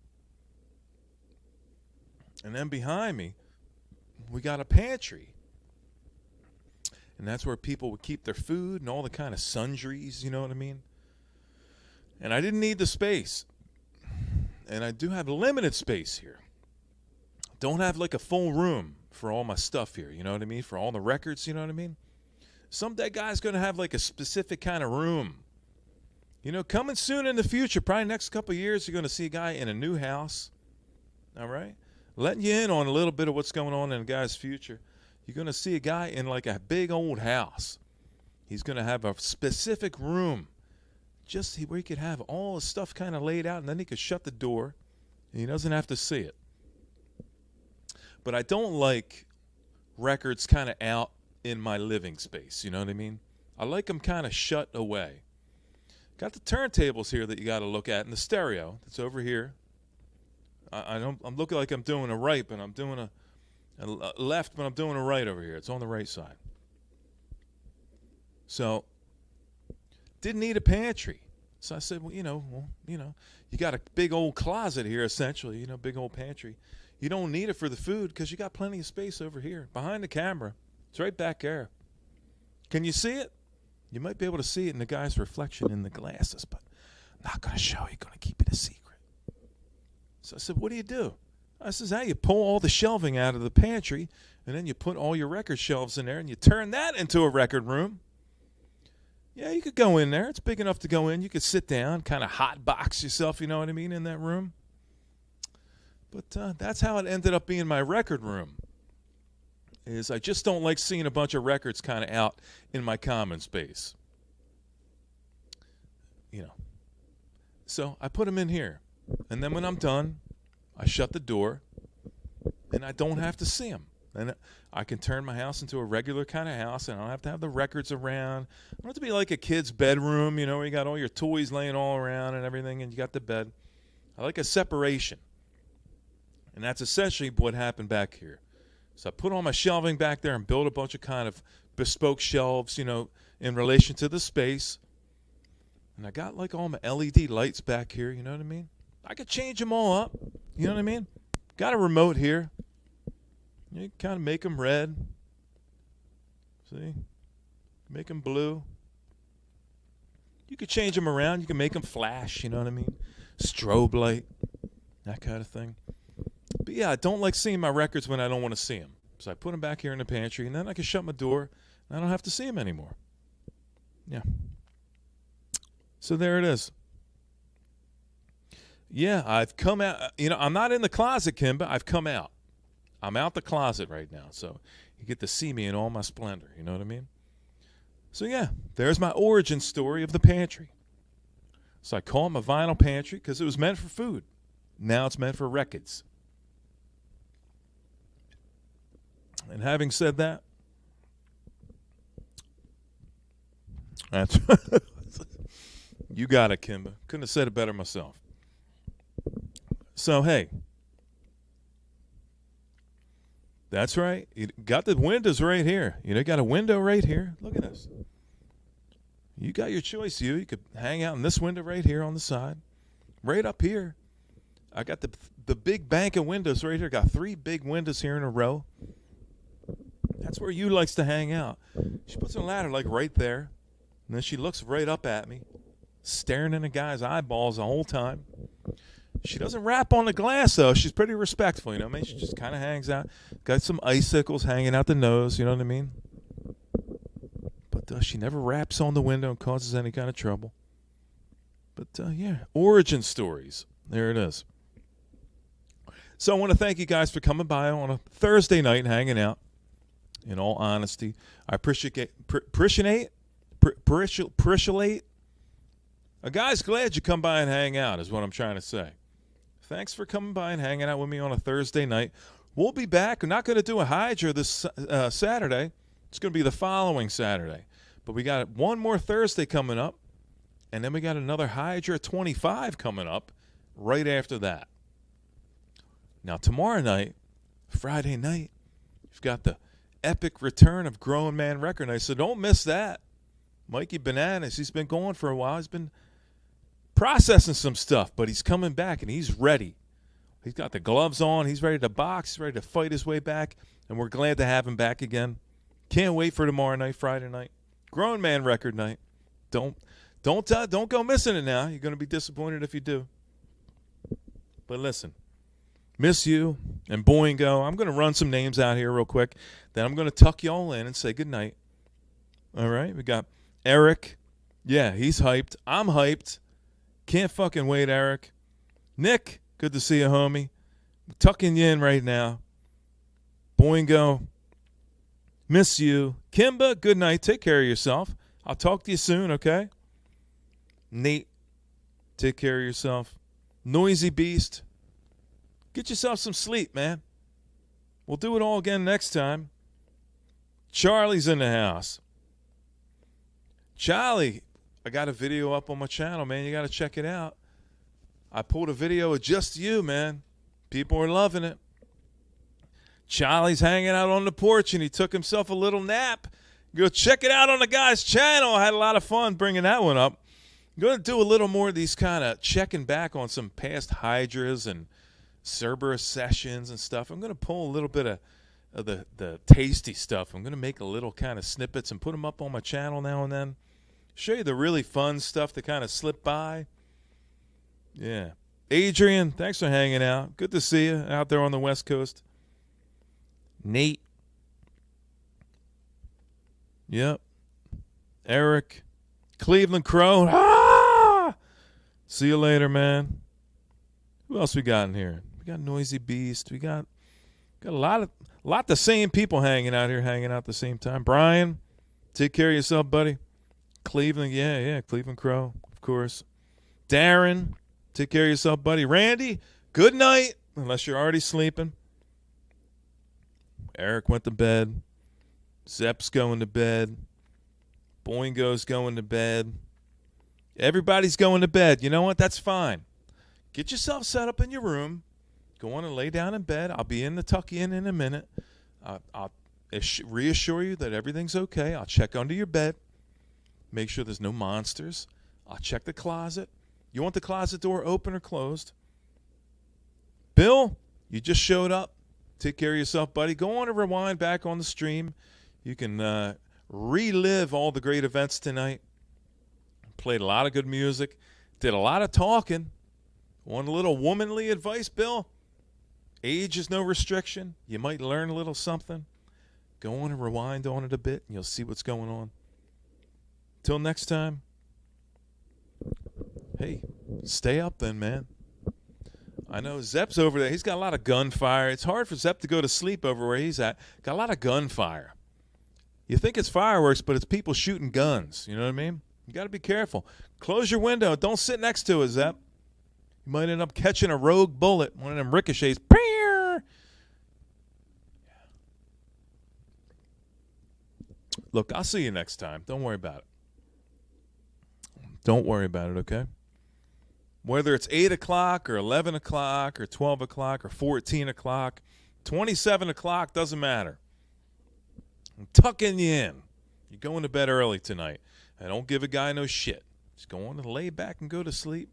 And then behind me, we got a pantry. And that's where people would keep their food and all the kind of sundries, you know what I mean? And I didn't need the space. And I do have limited space here. Don't have like a full room for all my stuff here, you know what I mean? For all the records, you know what I mean? Someday guy's going to have like a specific kind of room. You know, coming soon in the future, probably next couple of years, you're going to see a guy in a new house. All right? Letting you in on a little bit of what's going on in a guy's future. You're going to see a guy in like a big old house. He's going to have a specific room just where he could have all his stuff kind of laid out, and then he could shut the door, and he doesn't have to see it. But I don't like records kind of out in my living space, you know what I mean? I like them kind of shut away. Got the turntables here that you got to look at, and the stereo that's over here. I'm looking like I'm doing a right, but I'm doing a left, but I'm doing a right over here. It's on the right side. So, didn't need a pantry. So I said, well, you got a big old closet here, essentially, big old pantry. You don't need it for the food because you got plenty of space over here behind the camera. It's right back there. Can you see it? You might be able to see it in the guy's reflection in the glasses, but I'm not going to show you. Going to keep it a secret. So I said, what do? I says, you pull all the shelving out of the pantry, and then you put all your record shelves in there, and you turn that into a record room. Yeah, you could go in there. It's big enough to go in. You could sit down, kind of hot box yourself, you know what I mean, in that room. But that's how it ended up being my record room. Is I just don't like seeing a bunch of records kind of out in my common space. You know. So I put them in here. And then when I'm done, I shut the door, and I don't have to see them. And I can turn my house into a regular kind of house, and I don't have to have the records around. I don't have to be like a kid's bedroom, you know, where you got all your toys laying all around and everything, and you got the bed. I like a separation. And that's essentially what happened back here. So I put all my shelving back there and built a bunch of kind of bespoke shelves, you know, in relation to the space. And I got like all my LED lights back here, you know what I mean? I could change them all up, you know what I mean? Got a remote here. You kind of make them red. See? Make them blue. You could change them around. You can make them flash, you know what I mean? Strobe light, that kind of thing. But yeah, I don't like seeing my records when I don't want to see them. So I put them back here in the pantry, and then I can shut my door, and I don't have to see them anymore. Yeah. So there it is. Yeah, I've come out. You know, I'm not in the closet, Kimba. I've come out. I'm out the closet right now, so you get to see me in all my splendor. You know what I mean? So yeah, there's my origin story of the pantry. So I call it my vinyl pantry because it was meant for food. Now it's meant for records. And having said that, that's you got it, Kimba. Couldn't have said it better myself. So hey, that's right. You got the windows right here. You know, got a window right here. Look at this. You got your choice. You could hang out in this window right here on the side, right up here. I got the big bank of windows right here. Got 3 big windows here in a row. That's where you likes to hang out. She puts a ladder like right there, and then she looks right up at me, staring in a guy's eyeballs the whole time. She doesn't rap on the glass, though. She's pretty respectful, you know what I mean? She just kind of hangs out. Got some icicles hanging out the nose, you know what I mean? But she never raps on the window and causes any kind of trouble. But, yeah, origin stories. There it is. So I want to thank you guys for coming by on a Thursday night and hanging out. In all honesty, I appreciate a guy's glad you come by and hang out is what I'm trying to say. Thanks for coming by and hanging out with me on a Thursday night. We'll be back. We're not going to do a Hydra this Saturday. It's going to be the following Saturday. But we got one more Thursday coming up, and then we got another Hydra 25 coming up right after that. Now, tomorrow night, Friday night, we've got the epic return of Grown Man Record Night, so don't miss that. Mikey Bananas, he's been going for a while. He's been processing some stuff, but he's coming back, and he's ready. He's got the gloves on. He's ready to box. He's ready to fight his way back, and we're glad to have him back again. Can't wait for tomorrow night, Friday night. Grown Man Record Night. Don't go missing it now. You're going to be disappointed if you do. But listen, miss you and Boingo. I'm going to run some names out here real quick. Then I'm going to tuck you all in and say goodnight. All right, we got Eric. Yeah, he's hyped. I'm hyped. Can't fucking wait, Eric. Nick, good to see you, homie. I'm tucking you in right now. Boingo, miss you. Kimba, good night. Take care of yourself. I'll talk to you soon, okay? Nate, take care of yourself. Noisy Beast, get yourself some sleep, man. We'll do it all again next time. Charlie's in the house. Charlie, I got a video up on my channel, man. You got to check it out. I pulled a video of just you, man. People are loving it. Charlie's hanging out on the porch, and he took himself a little nap. Go check it out on the guy's channel. I had a lot of fun bringing that one up. I'm going to do a little more of these kind of checking back on some past Hydras and Cerberus sessions and stuff. I'm going to pull a little bit of the tasty stuff. I'm going to make a little kind of snippets and put them up on my channel now and then. Show you the really fun stuff that kind of slipped by. Yeah. Adrian, thanks for hanging out. Good to see you out there on the West Coast. Nate. Yep. Eric. Cleveland Crow. Ah! See you later, man. Who else we got in here? We got Noisy Beast. We got a lot the same people hanging out here, hanging out at the same time. Brian, take care of yourself, buddy. Cleveland, yeah, Cleveland Crow, of course. Darren, take care of yourself, buddy. Randy, good night, unless you're already sleeping. Eric went to bed. Zepp's going to bed. Boingo's going to bed. Everybody's going to bed. You know what? That's fine. Get yourself set up in your room. Go on and lay down in bed. I'll be in the tuck in a minute. I'll reassure you that everything's okay. I'll check under your bed. Make sure there's no monsters. I'll check the closet. You want the closet door open or closed? Bill, you just showed up. Take care of yourself, buddy. Go on and rewind back on the stream. You can relive all the great events tonight. Played a lot of good music. Did a lot of talking. Want a little womanly advice, Bill? Age is no restriction. You might learn a little something. Go on and rewind on it a bit, and you'll see what's going on. Till next time, hey, stay up then, man. I know Zepp's over there. He's got a lot of gunfire. It's hard for Zepp to go to sleep over where he's at. Got a lot of gunfire. You think it's fireworks, but it's people shooting guns. You know what I mean? You got to be careful. Close your window. Don't sit next to it, Zepp. You might end up catching a rogue bullet, one of them ricochets. Look, I'll see you next time. Don't worry about it. Don't worry about it, okay? Whether it's 8 o'clock or 11 o'clock or 12 o'clock or 14 o'clock, 27 o'clock, doesn't matter. I'm tucking you in. You're going to bed early tonight. I don't give a guy no shit. Just go on and lay back and go to sleep.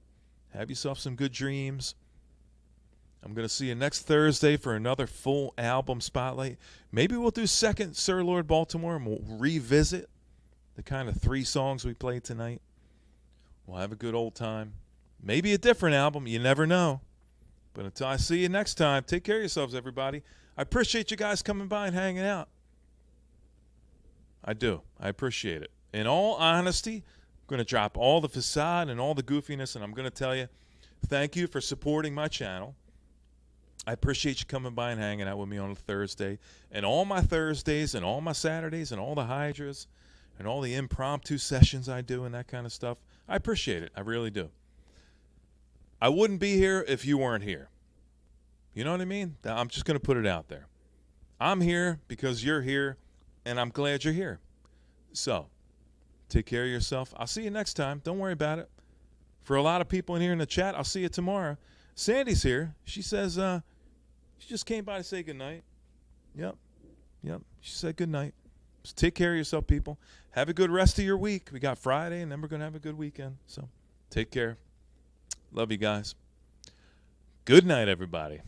Have yourself some good dreams. I'm going to see you next Thursday for another full album spotlight. Maybe we'll do second Sir Lord Baltimore and we'll revisit the kind of 3 songs we played tonight. We'll have a good old time. Maybe a different album. You never know. But until I see you next time, take care of yourselves, everybody. I appreciate you guys coming by and hanging out. I do. I appreciate it. In all honesty, I'm going to drop all the facade and all the goofiness, and I'm going to tell you, thank you for supporting my channel. I appreciate you coming by and hanging out with me on a Thursday. And all my Thursdays and all my Saturdays and all the hydras and all the impromptu sessions I do and that kind of stuff. I appreciate it. I really do. I wouldn't be here if you weren't here. You know what I mean? I'm just going to put it out there. I'm here because you're here, and I'm glad you're here. So, take care of yourself. I'll see you next time. Don't worry about it. For a lot of people in here in the chat, I'll see you tomorrow. Sandy's here. She says she just came by to say goodnight. Yep. She said goodnight. So take care of yourself, people. Have a good rest of your week. We got Friday, and then we're going to have a good weekend. So take care. Love you guys. Good night, everybody.